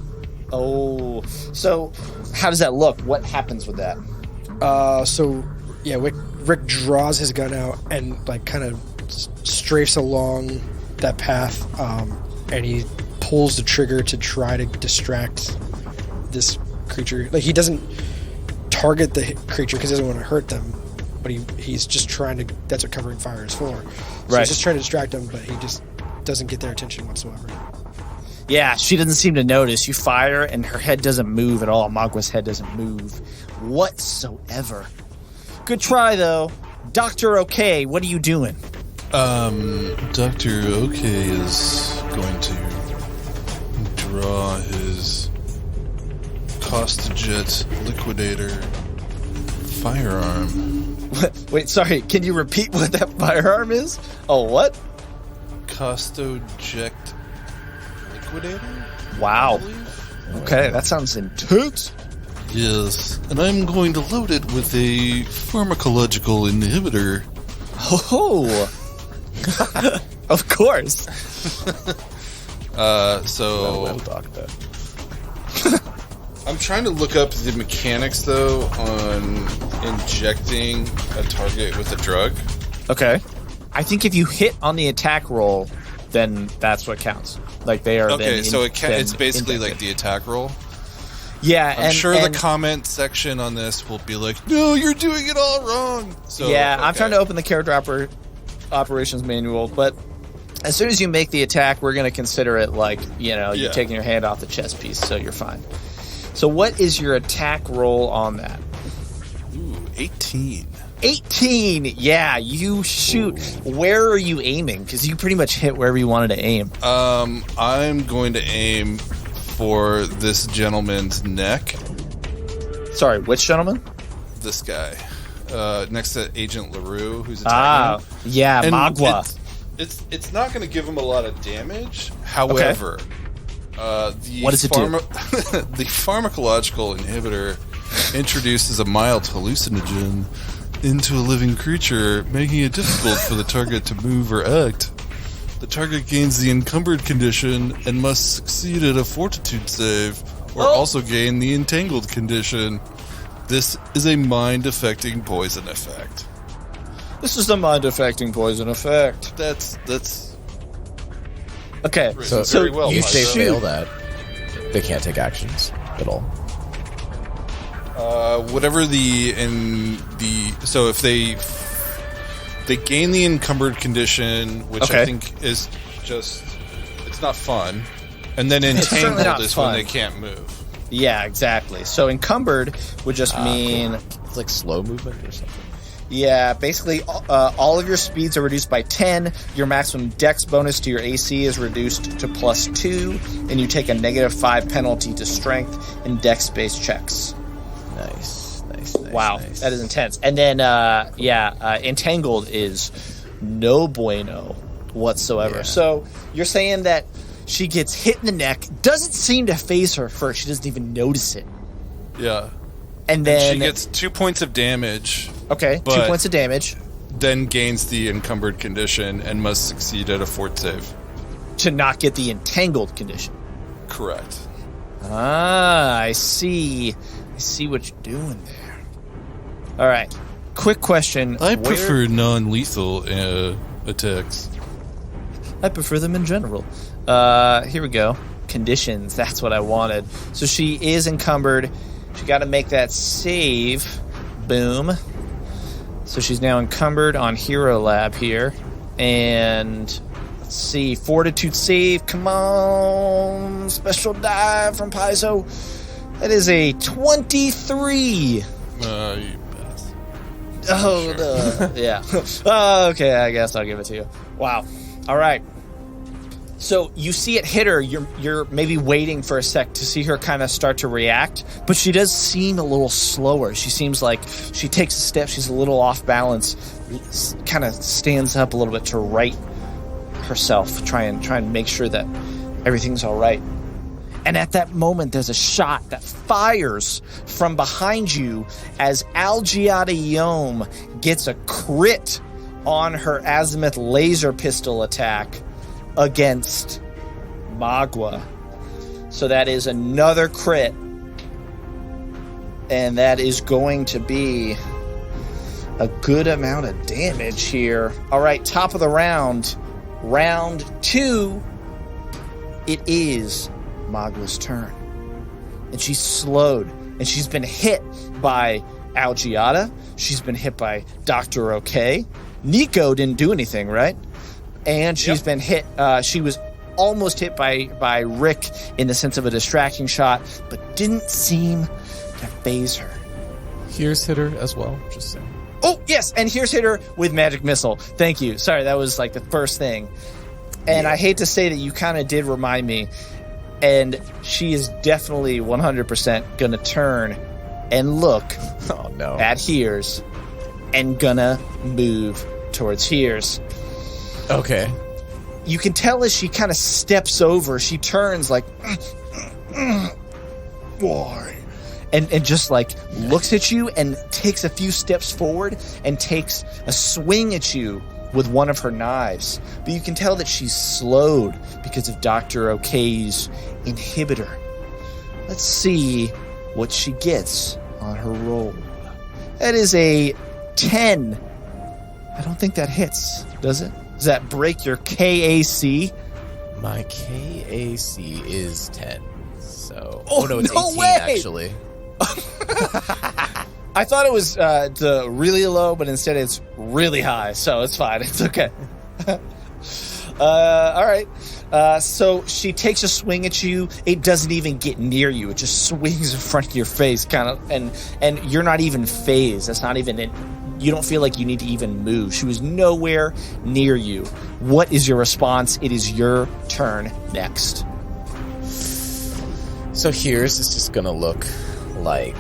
Oh. So how does that look? What happens with that? Rick draws his gun out and kind of strafes along that path, and he pulls the trigger to try to distract this creature. He doesn't target the creature because he doesn't want to hurt them, but he's just trying to. That's what covering fire is for. So right. He's just trying to distract them, but he just doesn't get their attention whatsoever. Yeah, she doesn't seem to notice. You fire, and her head doesn't move at all. Magua's head doesn't move whatsoever. Good try, though. Dr. OK, what are you doing? Dr. OK is going to draw his Costajet Liquidator firearm. Wait, sorry. Can you repeat what that firearm is? Oh, what? Costajet Liquidator? Wow. Okay, that sounds intense. Yes, and I'm going to load it with a pharmacological inhibitor. Oh, of course. So I'm trying to look up the mechanics, though, on injecting a target with a drug. Okay. I think if you hit on the attack roll, then that's what counts. They are. Okay, so it's basically like the attack roll. Yeah, I'm sure the comment section on this will be like, "No, you're doing it all wrong." So yeah, okay. I'm trying to open the character operations manual, but as soon as you make the attack, we're going to consider it you're taking your hand off the chess piece, so you're fine. So what is your attack roll on that? Ooh, 18. 18! Yeah, you shoot. Ooh. Where are you aiming? Because you pretty much hit wherever you wanted to aim. I'm going to aim for this gentleman's neck. Sorry, which gentleman? This guy. Next to Agent LaRue, who's attacking him. Yeah, and Magua. It's not going to give him a lot of damage. However, what does it do? The pharmacological inhibitor introduces a mild hallucinogen into a living creature, making it difficult for the target to move or act. The target gains the encumbered condition and must succeed at a fortitude save, or also gain the entangled condition. This is a mind-affecting poison effect. This is the mind-affecting poison effect. That's Okay, So so very well. you If they Pyro. fail that, they can't take actions at all. Whatever so if they gain the encumbered condition, which Okay. I think is just it's not fun, and then certainly not entangled is when fun. they can't move. yeah, exactly. So encumbered would just mean, It's like slow movement or something. yeah, basically all of your speeds are reduced by 10. Your maximum dex bonus to your AC is reduced to +2, and you take a -5 penalty to strength and dex-based checks. Nice. Wow, nice. that is intense. And then, entangled is no bueno whatsoever. Yeah. So you're saying that she gets hit in the neck, doesn't seem to phase her first. She doesn't even notice it. Yeah, And then she gets 2 points of damage, okay, 2 but- points of damage then gains the encumbered condition and must succeed at a fort save. to not get the entangled condition. Correct. Ah, I see. I see what you're doing there. All right. Quick question. I Where- prefer non-lethal attacks. I prefer them in general. Here we go. Conditions. That's what I wanted. So she is encumbered. She got to make that save. Boom. So she's now encumbered on Hero Lab here. And let's see. Fortitude save. Come on. Special dive from Paizo. That is a 23. You pass. Oh, yeah. Okay, I guess I'll give it to you. Wow. All right. So you see it hit her. You're maybe waiting for a sec to see her kind of start to react, but she does seem a little slower. She seems like she takes a step. She's a little off balance. Kind of stands up a little bit to right herself, try and make sure that everything's all right. And at that moment, there's a shot that fires from behind you as Algiata Yom gets a crit on her azimuth laser pistol attack against Magua. So that is another crit. And that is going to be a good amount of damage here. All right, top of the round. Round 2. It is Magua's turn. And she's slowed. And she's been hit by Algiata. She's been hit by Dr. OK. Nico didn't do anything, right? And she's been hit. She was almost hit by Rick in the sense of a distracting shot, but didn't seem to phase her. Here's hit her as well. Just saying. Oh, yes, and here's hit her with magic missile. Thank you. Sorry, that was like the first thing. And I hate to say that you kind of did remind me. And she is definitely 100% going to turn and look Oh no. at Here's and gonna move towards Here's. Okay. You can tell as she kind of steps over, she turns like, why? And just like looks at you and takes a few steps forward and takes a swing at you with one of her knives. But you can tell that she's slowed because of Dr. Ok's inhibitor. Let's see what she gets on her roll. That is a 10. I don't think that hits, does it? Does that break your KAC? My KAC is 10. So. Oh, no, it's no 18 way! actually. I thought it was the really low, but instead it's really high, so it's fine. It's okay. All right. So she takes a swing at you. It doesn't even get near you. It just swings in front of your face, kind of, and you're not even phased. That's not even it. You don't feel like you need to even move. She was nowhere near you. What is your response? It is your turn next. So Here's is just gonna look like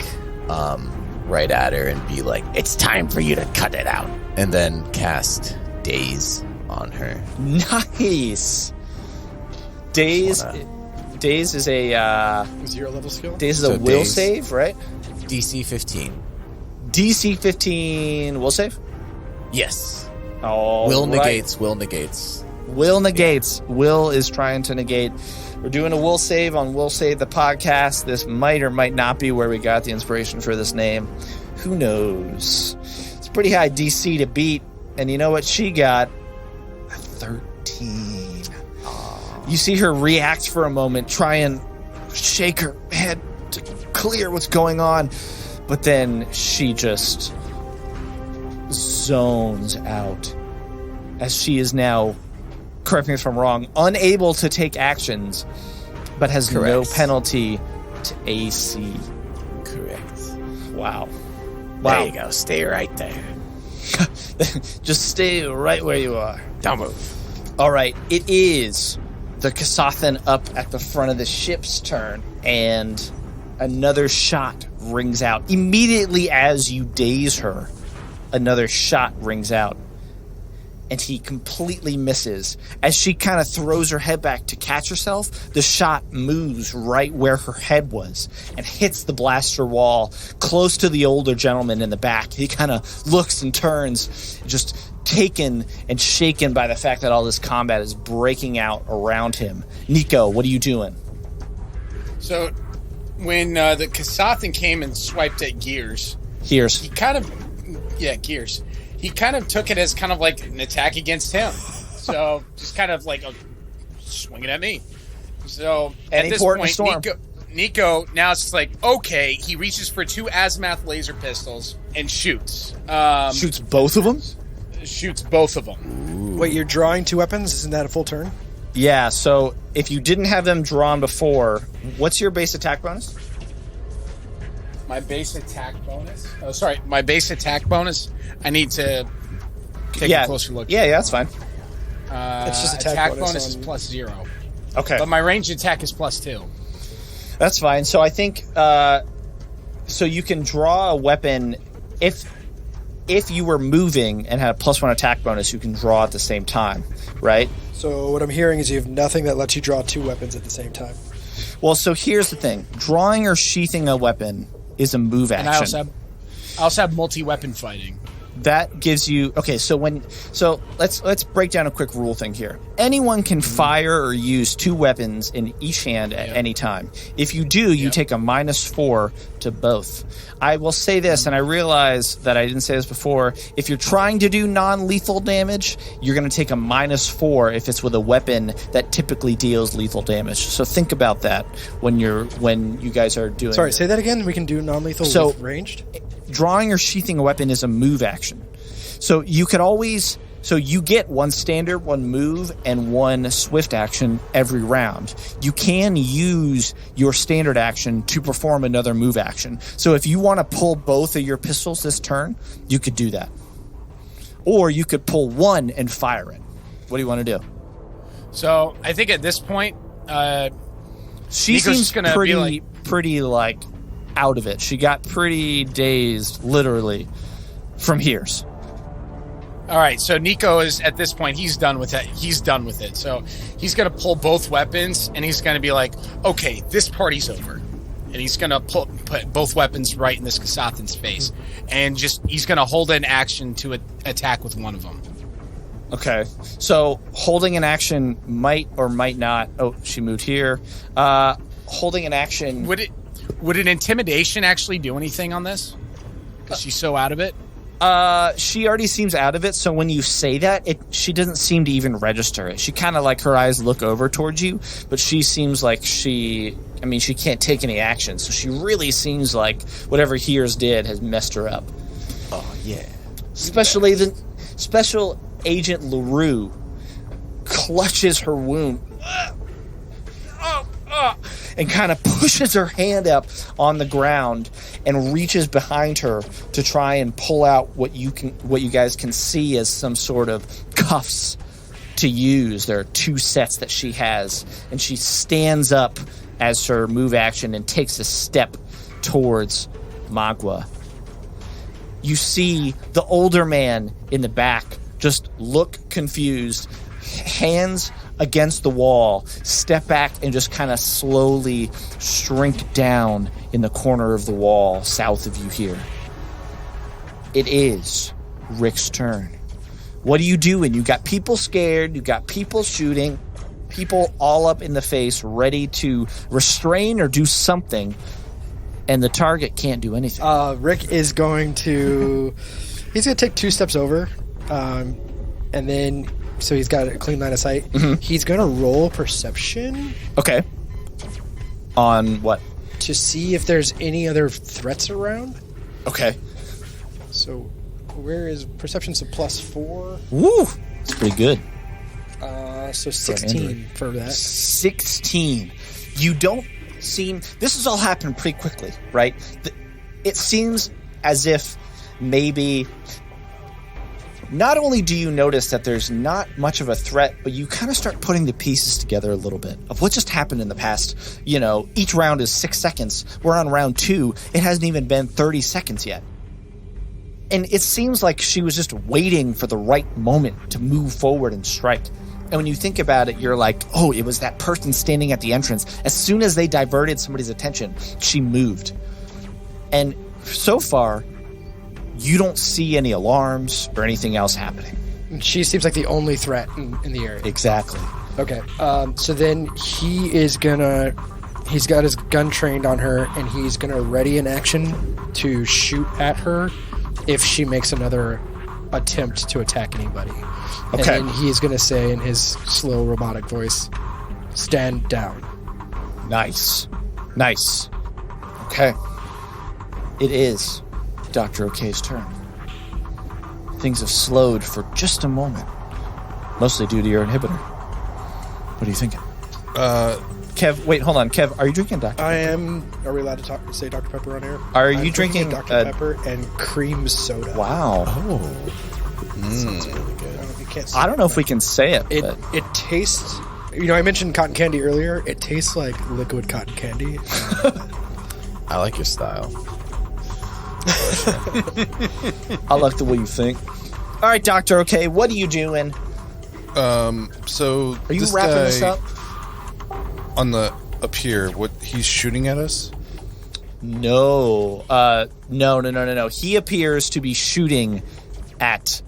right at her and be like, "It's time for you to cut it out," and then cast Daze on her. Nice. Daze is a 0 level skill. Daze is a So will Daze- save, right? DC 15. DC 15 will save. Yes. Oh, Will negates. Will negates. Will negates. Will is trying to negate. We're doing a will save on Will Save the podcast. This might or might not be where we got the inspiration for this name. Who knows? It's pretty high DC to beat. And you know what she got? A 13. You see her react for a moment, try and shake her head to clear what's going on, but then she just zones out as she is now, correct me if I'm wrong, unable to take actions, but has no penalty to AC. Correct. Wow. There you go. Stay right there. Just stay right where you are. Don't move. All right, it is the Kasathan up at the front of the ship's turn, and another shot rings out. Immediately as you daze her, another shot rings out, and he completely misses. As she kind of throws her head back to catch herself, the shot moves right where her head was and hits the blaster wall close to the older gentleman in the back. He kind of looks and turns, just taken and shaken by the fact that all this combat is breaking out around him. Nico, what are you doing? So, when the Kasathan came and swiped at Gears, Gears. he kind of took it as kind of like an attack against him. So, just kind of like swinging at me. So, at this point, Nico, now it's just like, okay, he reaches for 2 Azimuth laser pistols and shoots. Shoots both of them? Shoots both of them. Wait, you're drawing 2 weapons? Isn't that a full turn? Yeah, so if you didn't have them drawn before, what's your base attack bonus? My base attack bonus? Oh, sorry. My base attack bonus? I need to take a closer look. Yeah, that's fine. It's just attack bonus is +0. Okay. But my ranged attack is +2. That's fine. So I think, so you can draw a weapon if you were moving and had a +1 attack bonus, you can draw at the same time, right? So what I'm hearing is you have nothing that lets you draw 2 weapons at the same time. Well, so here's the thing. Drawing or sheathing a weapon is a move action. And I also have multi-weapon fighting. That gives you... Okay, so let's break down a quick rule thing here. Anyone can fire or use 2 weapons in each hand at any time. If you do, you take a -4 to both. I will say this, and I realize that I didn't say this before. If you're trying to do non-lethal damage, you're going to take a -4 if it's with a weapon that typically deals lethal damage. So think about that when you guys are doing... Sorry, say that again? We can do non-lethal with ranged? Drawing or sheathing a weapon is a move action. So you could always... So you get 1 standard, 1 move, and 1 swift action every round. You can use your standard action to perform another move action. So if you want to pull both of your pistols this turn, you could do that. Or you could pull 1 and fire it. What do you want to do? So I think at this point, she Nico's seems gonna pretty like out of it. She got pretty dazed, literally, from Hears. All right, so Nico is, at this point, he's done with it. He's done with it. So he's going to pull both weapons, and he's going to be like, okay, this party's over. And he's going to put both weapons right in this Kasathan's face. And he's going to hold an action to attack with one of them. Okay, so holding an action might or might not... Oh, she moved here. Holding an action... Would an intimidation actually do anything on this? Because she's so out of it? She already seems out of it, so when you say that, she doesn't seem to even register it. She kind of her eyes look over towards you, but she seems like she can't take any action, so she really seems like whatever Hears did has messed her up. Oh, yeah. Especially the Special Agent LaRue clutches her wound and kind of pushes her hand up on the ground and reaches behind her to try and pull out what you guys can see as some sort of cuffs to use. There are 2 sets that she has, and she stands up as her move action and takes a step towards Magua. You see the older man in the back just look confused, hands against the wall, step back and just kind of slowly shrink down in the corner of the wall south of you here. It is Rick's turn. What are you doing? You got people scared, you got people shooting, people all up in the face ready to restrain or do something, and the target can't do anything. Rick is going to... He's going to take 2 steps over, and then so he's got a clean line of sight. Mhm. He's gonna roll perception Okay. On what? to see if there's any other threats around. Okay. So, where is perception? So +4. Woo! It's pretty good. So 16 for that. 16. You don't seem... This has all happened pretty quickly, right? It seems as if maybe... Not only do you notice that there's not much of a threat, but you kind of start putting the pieces together a little bit of what just happened in the past. You know, each round is 6 seconds. We're on round 2. It hasn't even been 30 seconds yet. And it seems like she was just waiting for the right moment to move forward and strike. And when you think about it, you're like, oh, it was that person standing at the entrance. As soon as they diverted somebody's attention, she moved. And so far, you don't see any alarms or anything else happening. She seems like the only threat in the area. Exactly. Okay. So then he's got his gun trained on her, and he's gonna ready an action to shoot at her if she makes another attempt to attack anybody. Okay. And then he's gonna say in his slow robotic voice, "Stand down." Nice. Nice. Okay. It is Dr. Ok's turn. Things have slowed for just a moment. Mostly due to your inhibitor. What are you thinking? Kev, wait, hold on. Kev, are you drinking Dr. I am. Are we allowed to say Dr. Pepper on air? Are I'm you drinking Dr. Pepper and cream soda? Wow. Oh. Sounds really good. You can't I don't know if we can say it, but It tastes. You know, I mentioned cotton candy earlier. It tastes like liquid cotton candy. I like your style. I like the way you think. All right, Dr. OK, what are you doing? So Are you this wrapping guy this up? on the up here? What he's shooting at us? No. No. He appears to be shooting at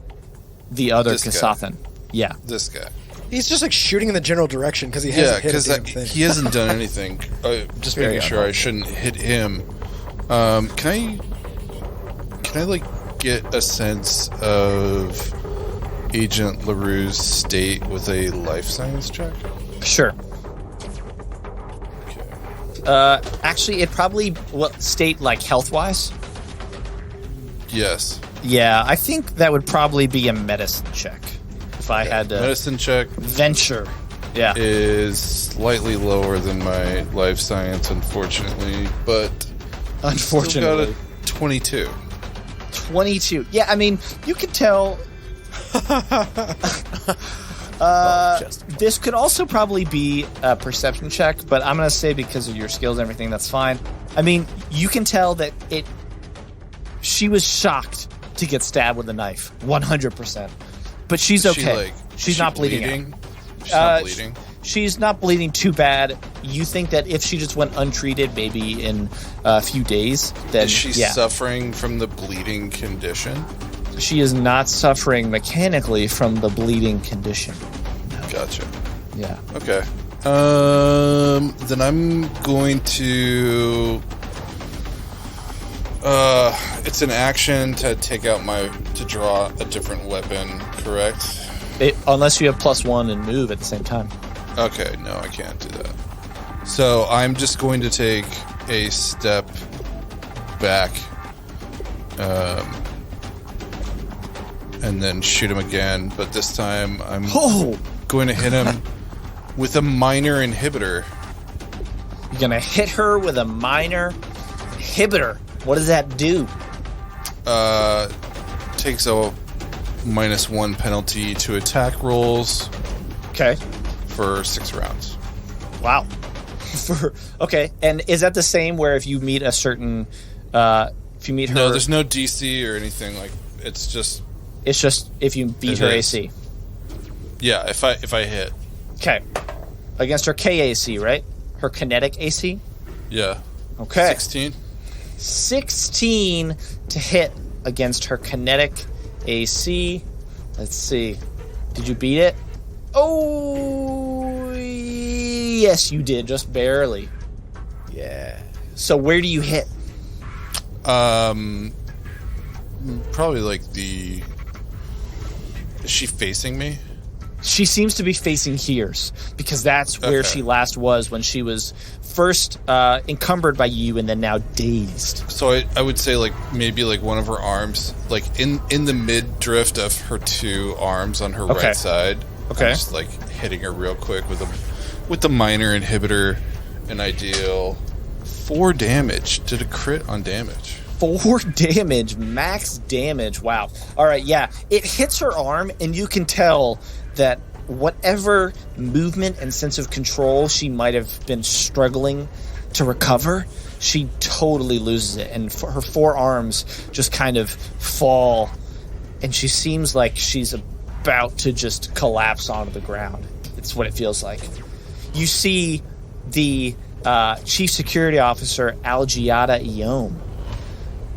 the other This guy. Kasathan. Yeah. This guy. He's just like shooting in the general direction because he Yeah, hasn't hit a because damn thing. he hasn't done anything. Just making sure I shouldn't hit him. Can I like get a sense of Agent LaRue's state with a life science check? Sure. Okay. Actually, it probably state like health-wise. Yes. Yeah, I think that would probably be a medicine check if I had to Medicine check venture. Yeah. is slightly lower than my life science, unfortunately, but Unfortunately. still got a 22. 22. Yeah, I mean, you could tell. This could also probably be a perception check, but I'm going to say because of your skills and everything, that's fine. I mean, you can tell that she was shocked to get stabbed with a knife, 100%. But she's okay. She's not bleeding out. She's not bleeding. She's not bleeding too bad. You think that if she just went untreated, maybe in a few days, then Is she suffering from the bleeding condition? she is not suffering mechanically from the bleeding condition. Gotcha. Yeah. Okay. Then I'm going to. It's an action to draw a different weapon, correct? Unless you have +1 and move at the same time. Okay, no, I can't do that. So I'm just going to take a step back, and then shoot him again. But this time I'm going to hit him with a minor inhibitor. You're gonna hit her with a minor inhibitor. What does that do? Takes a -1 penalty to attack rolls Okay. for 6 rounds. Wow. Okay, and is that the same where if you meet a certain, if you meet her? No, there's no DC or anything like. It's just if you beat It her is. AC. yeah. If I hit, Okay. Against her KAC, right? Her kinetic AC. yeah. Okay. 16. 16 to hit against her kinetic AC. Let's see. Did you beat it? Oh, yes, you did. Just barely. Yeah. So where do you hit? Probably like the. Is she facing me? She seems to be facing Here's, because that's where she last was when she was first encumbered by you and then now dazed. So I would say like maybe like one of her arms, like in the mid drift of her two arms on her right side. Okay. I'm just like hitting her real quick with the minor inhibitor, and I deal 4 damage. Did a crit on damage. 4 damage, max damage. Wow. All right, yeah. It hits her arm, and you can tell that whatever movement and sense of control she might have been struggling to recover, she totally loses it. And her 4 arms just kind of fall, and she seems like she's about to just collapse onto the ground. It's what it feels like. You see the Chief Security Officer, Algiata Iom,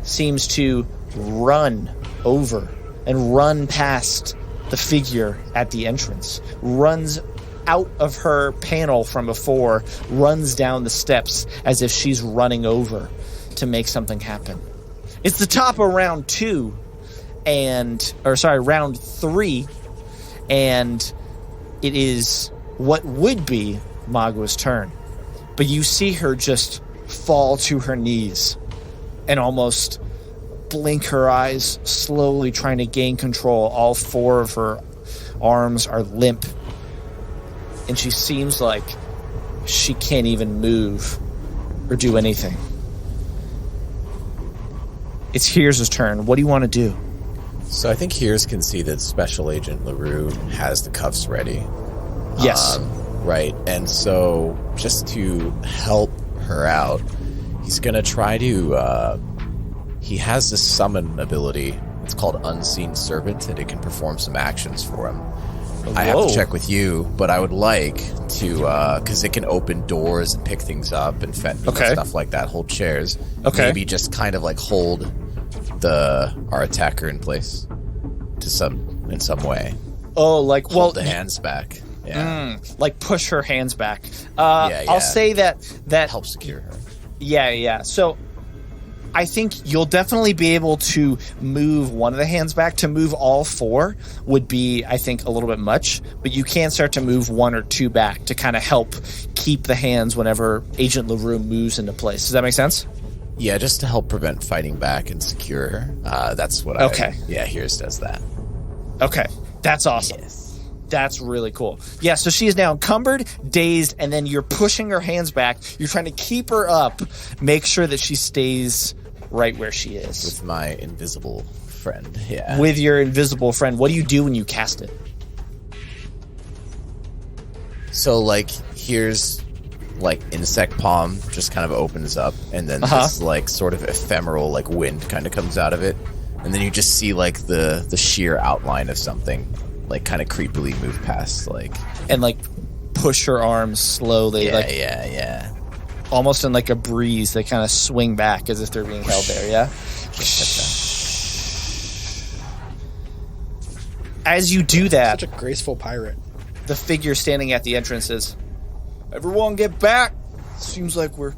seems to run over and run past the figure at the entrance, runs out of her panel from before, runs down the steps as if she's running over to make something happen. It's the top of round 3, and it is what would be Magua's turn. But you see her just fall to her knees and almost blink her eyes, slowly trying to gain control. All 4 of her arms are limp, and she seems like she can't even move or do anything. It's Here's turn. What do you want to do? So I think Here's can see that Special Agent LaRue has the cuffs ready. Yes. Right. And so just to help her out, he's going to try to... he has this summon ability. It's called Unseen Servant, and it can perform some actions for him. I have to check with you, but I would like to... because it can open doors and pick things up and stuff like that, hold chairs. Okay. Maybe just kind of like hold our attacker in place in some way. Oh, like... Hold the hands back. Yeah. Like push her hands back. I'll say that help secure her. Yeah. So I think you'll definitely be able to move one of the hands back. To move all 4 would be, I think, a little bit much, but you can start to move 1 or 2 back to kind of help keep the hands whenever Agent LaRue moves into place. Does that make sense? Yeah, just to help prevent fighting back and secure her. That's what Here's does that. Okay. That's awesome. Yes. That's really cool. Yeah, so she is now encumbered, dazed, and then you're pushing her hands back. You're trying to keep her up, make sure that she stays right where she is. With my invisible friend, yeah. With your invisible friend. What do you do when you cast it? So, like, here's, like, insect palm just kind of opens up, and then this, like, sort of ephemeral, like, wind kind of comes out of it. And then you just see, like, the sheer outline of something, like, kind of creepily move past, like... And, like, push her arms slowly. Yeah. Almost in, like, a breeze. They kind of swing back as if they're being held there, yeah? As you do that... Such a graceful pirate. The figure standing at the entrance says, "Everyone get back. Seems like we're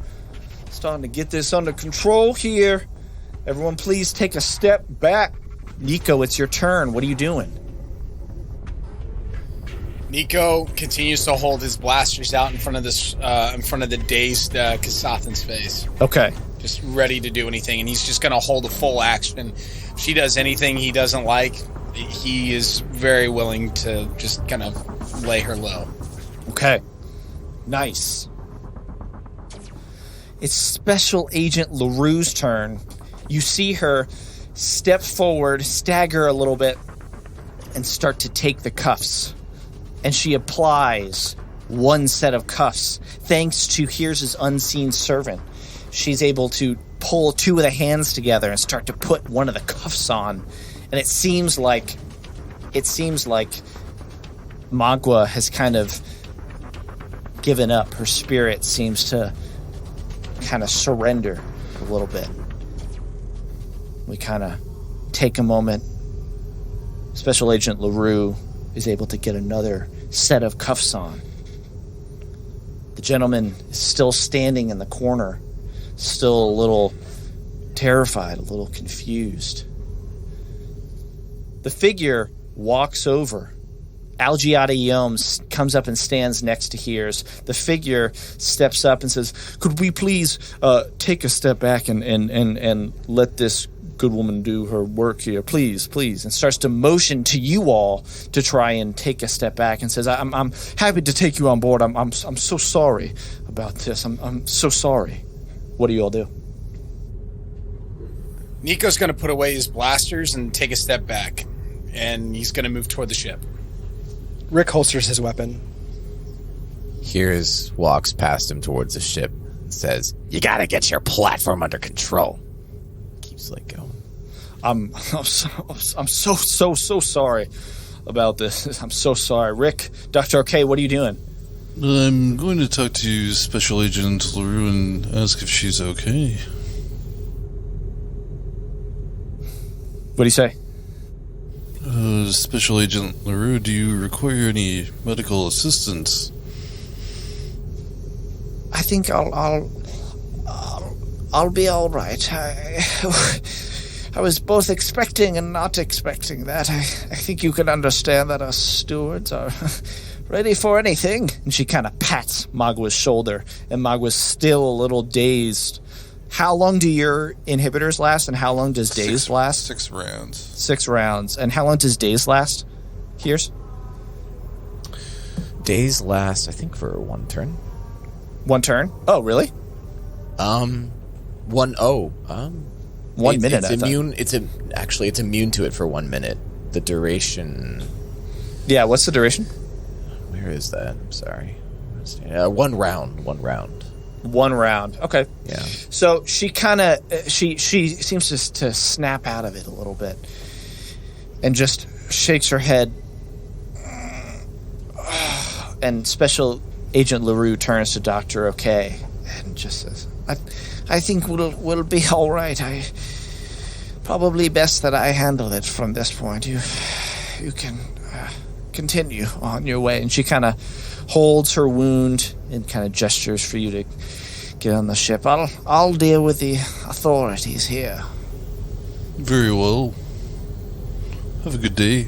starting to get this under control here. Everyone please take a step back." Nico, it's your turn. What are you doing? Nico continues to hold his blasters out in front of the dazed Kasathan's face. Okay. Just ready to do anything, and he's just going to hold a full action. If she does anything he doesn't like, he is very willing to just kind of lay her low. Okay. Nice. It's Special Agent LaRue's turn. You see her step forward, stagger a little bit, and start to take the cuffs. And she applies one set of cuffs. Thanks to Here's Unseen Servant, she's able to pull 2 of the hands together and start to put one of the cuffs on. And it seems like Magua has kind of given up. Her spirit seems to kind of surrender a little bit. We kind of take a moment. Special Agent LaRue is able to get another set of cuffs on. The gentleman is still standing in the corner, still a little terrified, a little confused. The figure walks over Algiata Yom comes up and stands next to Hears. The figure steps up and says, "Could we please take a step back and let this good woman do her work here, please," and starts to motion to you all to try and take a step back and says, I'm happy to take you on board. I'm so sorry about this. I'm so sorry. What do you all do? Nico's going to put away his blasters and take a step back, and he's going to move toward the ship. Rick holsters his weapon. Hears walks past him towards the ship and says, "You gotta get your platform under control." Keeps going. I'm so sorry about this. I'm so sorry. Rick, Dr. OK, what are you doing? I'm going to talk to Special Agent LaRue and ask if she's okay. What do you say? Special Agent LaRue, do you require any medical assistance? I think I'll be all right. I was both expecting and not expecting that. I think you can understand that us stewards are ready for anything. And she kind of pats Magwa's shoulder, and Magwa's still a little dazed. How long do your inhibitors last, and how long does daze last? 6 rounds. 6 rounds. And how long does daze last? Here's? Days last, I think, for 1 turn. 1 turn? Oh, really? 1 minute. It's immune. It's immune to it for 1 minute. The duration. Yeah, what's the duration? Where is that? I'm sorry. 1 round. 1 round. 1 round. Okay. Yeah. So she kind of she seems to snap out of it a little bit, and just shakes her head. And Special Agent LaRue turns to Dr. OK and just says, I think we'll be all right. Probably best that I handle it from this point. You can continue on your way. And she kind of holds her wound and kind of gestures for you to get on the ship. I'll deal with the authorities here. Very well. Have a good day.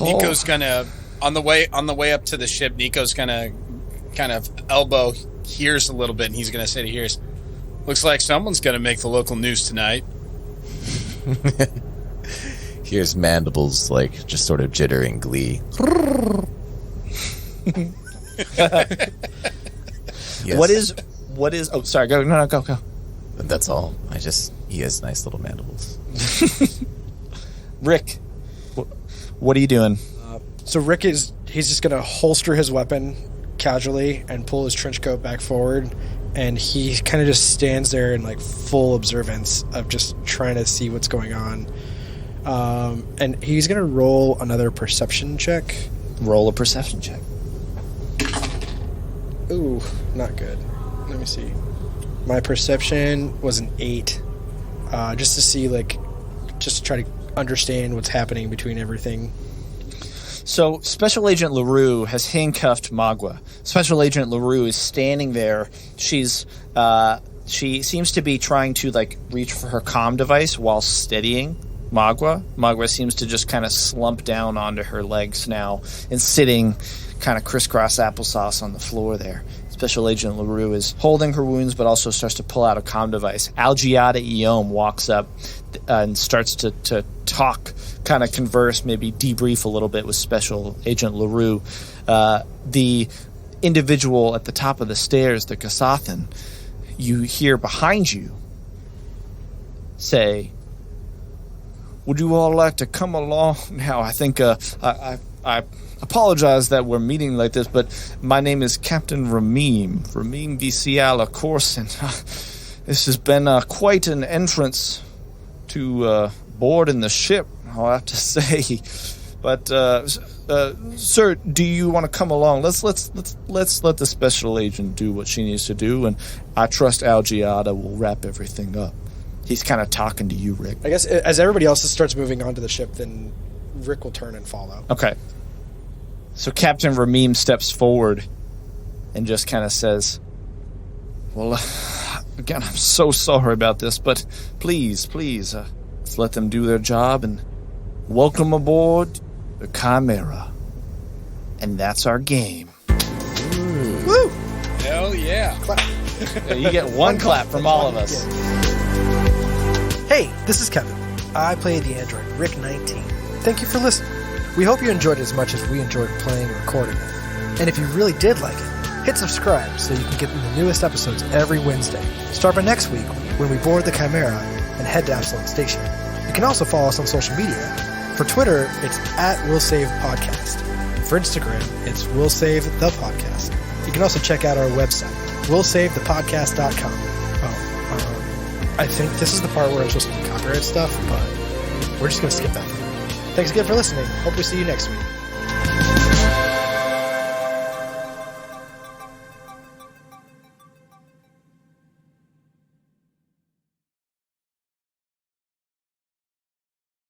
Nico's gonna on the way up to the ship. Nico's gonna kind of elbow Hears a little bit, and he's gonna say to Hears, "Looks like someone's gonna make the local news tonight." Hears mandibles just sort of jittering glee. Yes. What is? Oh, sorry. Go. No, go. That's all. He has nice little mandibles. Rick, what are you doing? So Rick he's just going to holster his weapon casually and pull his trench coat back forward, and he kind of just stands there in full observance of just trying to see what's going on. And he's going to roll another perception check. Roll a perception check. Ooh, not good. Let me see. My perception was an 8. Just to see, just to try to understand what's happening between everything. So, Special Agent LaRue has handcuffed Magwa. Special Agent LaRue is standing there. She seems to be trying to, reach for her comm device while steadying Magwa. Magwa seems to just kind of slump down onto her legs now and sitting kind of crisscross applesauce on the floor there. Special Agent LaRue is holding her wounds, but also starts to pull out a comm device. Algiata Iom walks up and starts to talk, kind of converse, maybe debrief a little bit with Special Agent LaRue. The individual at the top of the stairs, the Kasathan, you hear behind you say, "Would you all like to come along now? I think I apologize that we're meeting like this, but my name is Captain Ramim Viciala Corson. This has been quite an entrance to board in the ship, I'll have to say. But sir, do you want to come along? Let's let the special agent do what she needs to do, and I trust Algiata will wrap everything up." He's kind of talking to you, Rick. I guess as everybody else starts moving onto the ship, then Rick will turn and follow. Okay. So Captain Ramim steps forward and just kind of says, "Well, again, I'm so sorry about this, but please, let's let them do their job and welcome aboard the Chimera. And that's our game. Woo! Hell yeah. You get one clap from all of us. Hey, this is Kevin. I play the android Rick19. Thank you for listening. We hope you enjoyed it as much as we enjoyed playing and recording it. And if you really did like it, hit subscribe so you can get the newest episodes every Wednesday. Start by next week when we board the Chimera and head to Absalom Station. You can also follow us on social media. For Twitter, it's @WillSavePodcast. For Instagram, it's WillSaveThePodcast. You can also check out our website, WillSaveThePodcast.com. I think this is the part where I'm supposed to do copyright stuff, but we're just going to skip that. Thanks again for listening. Hope to see you next week.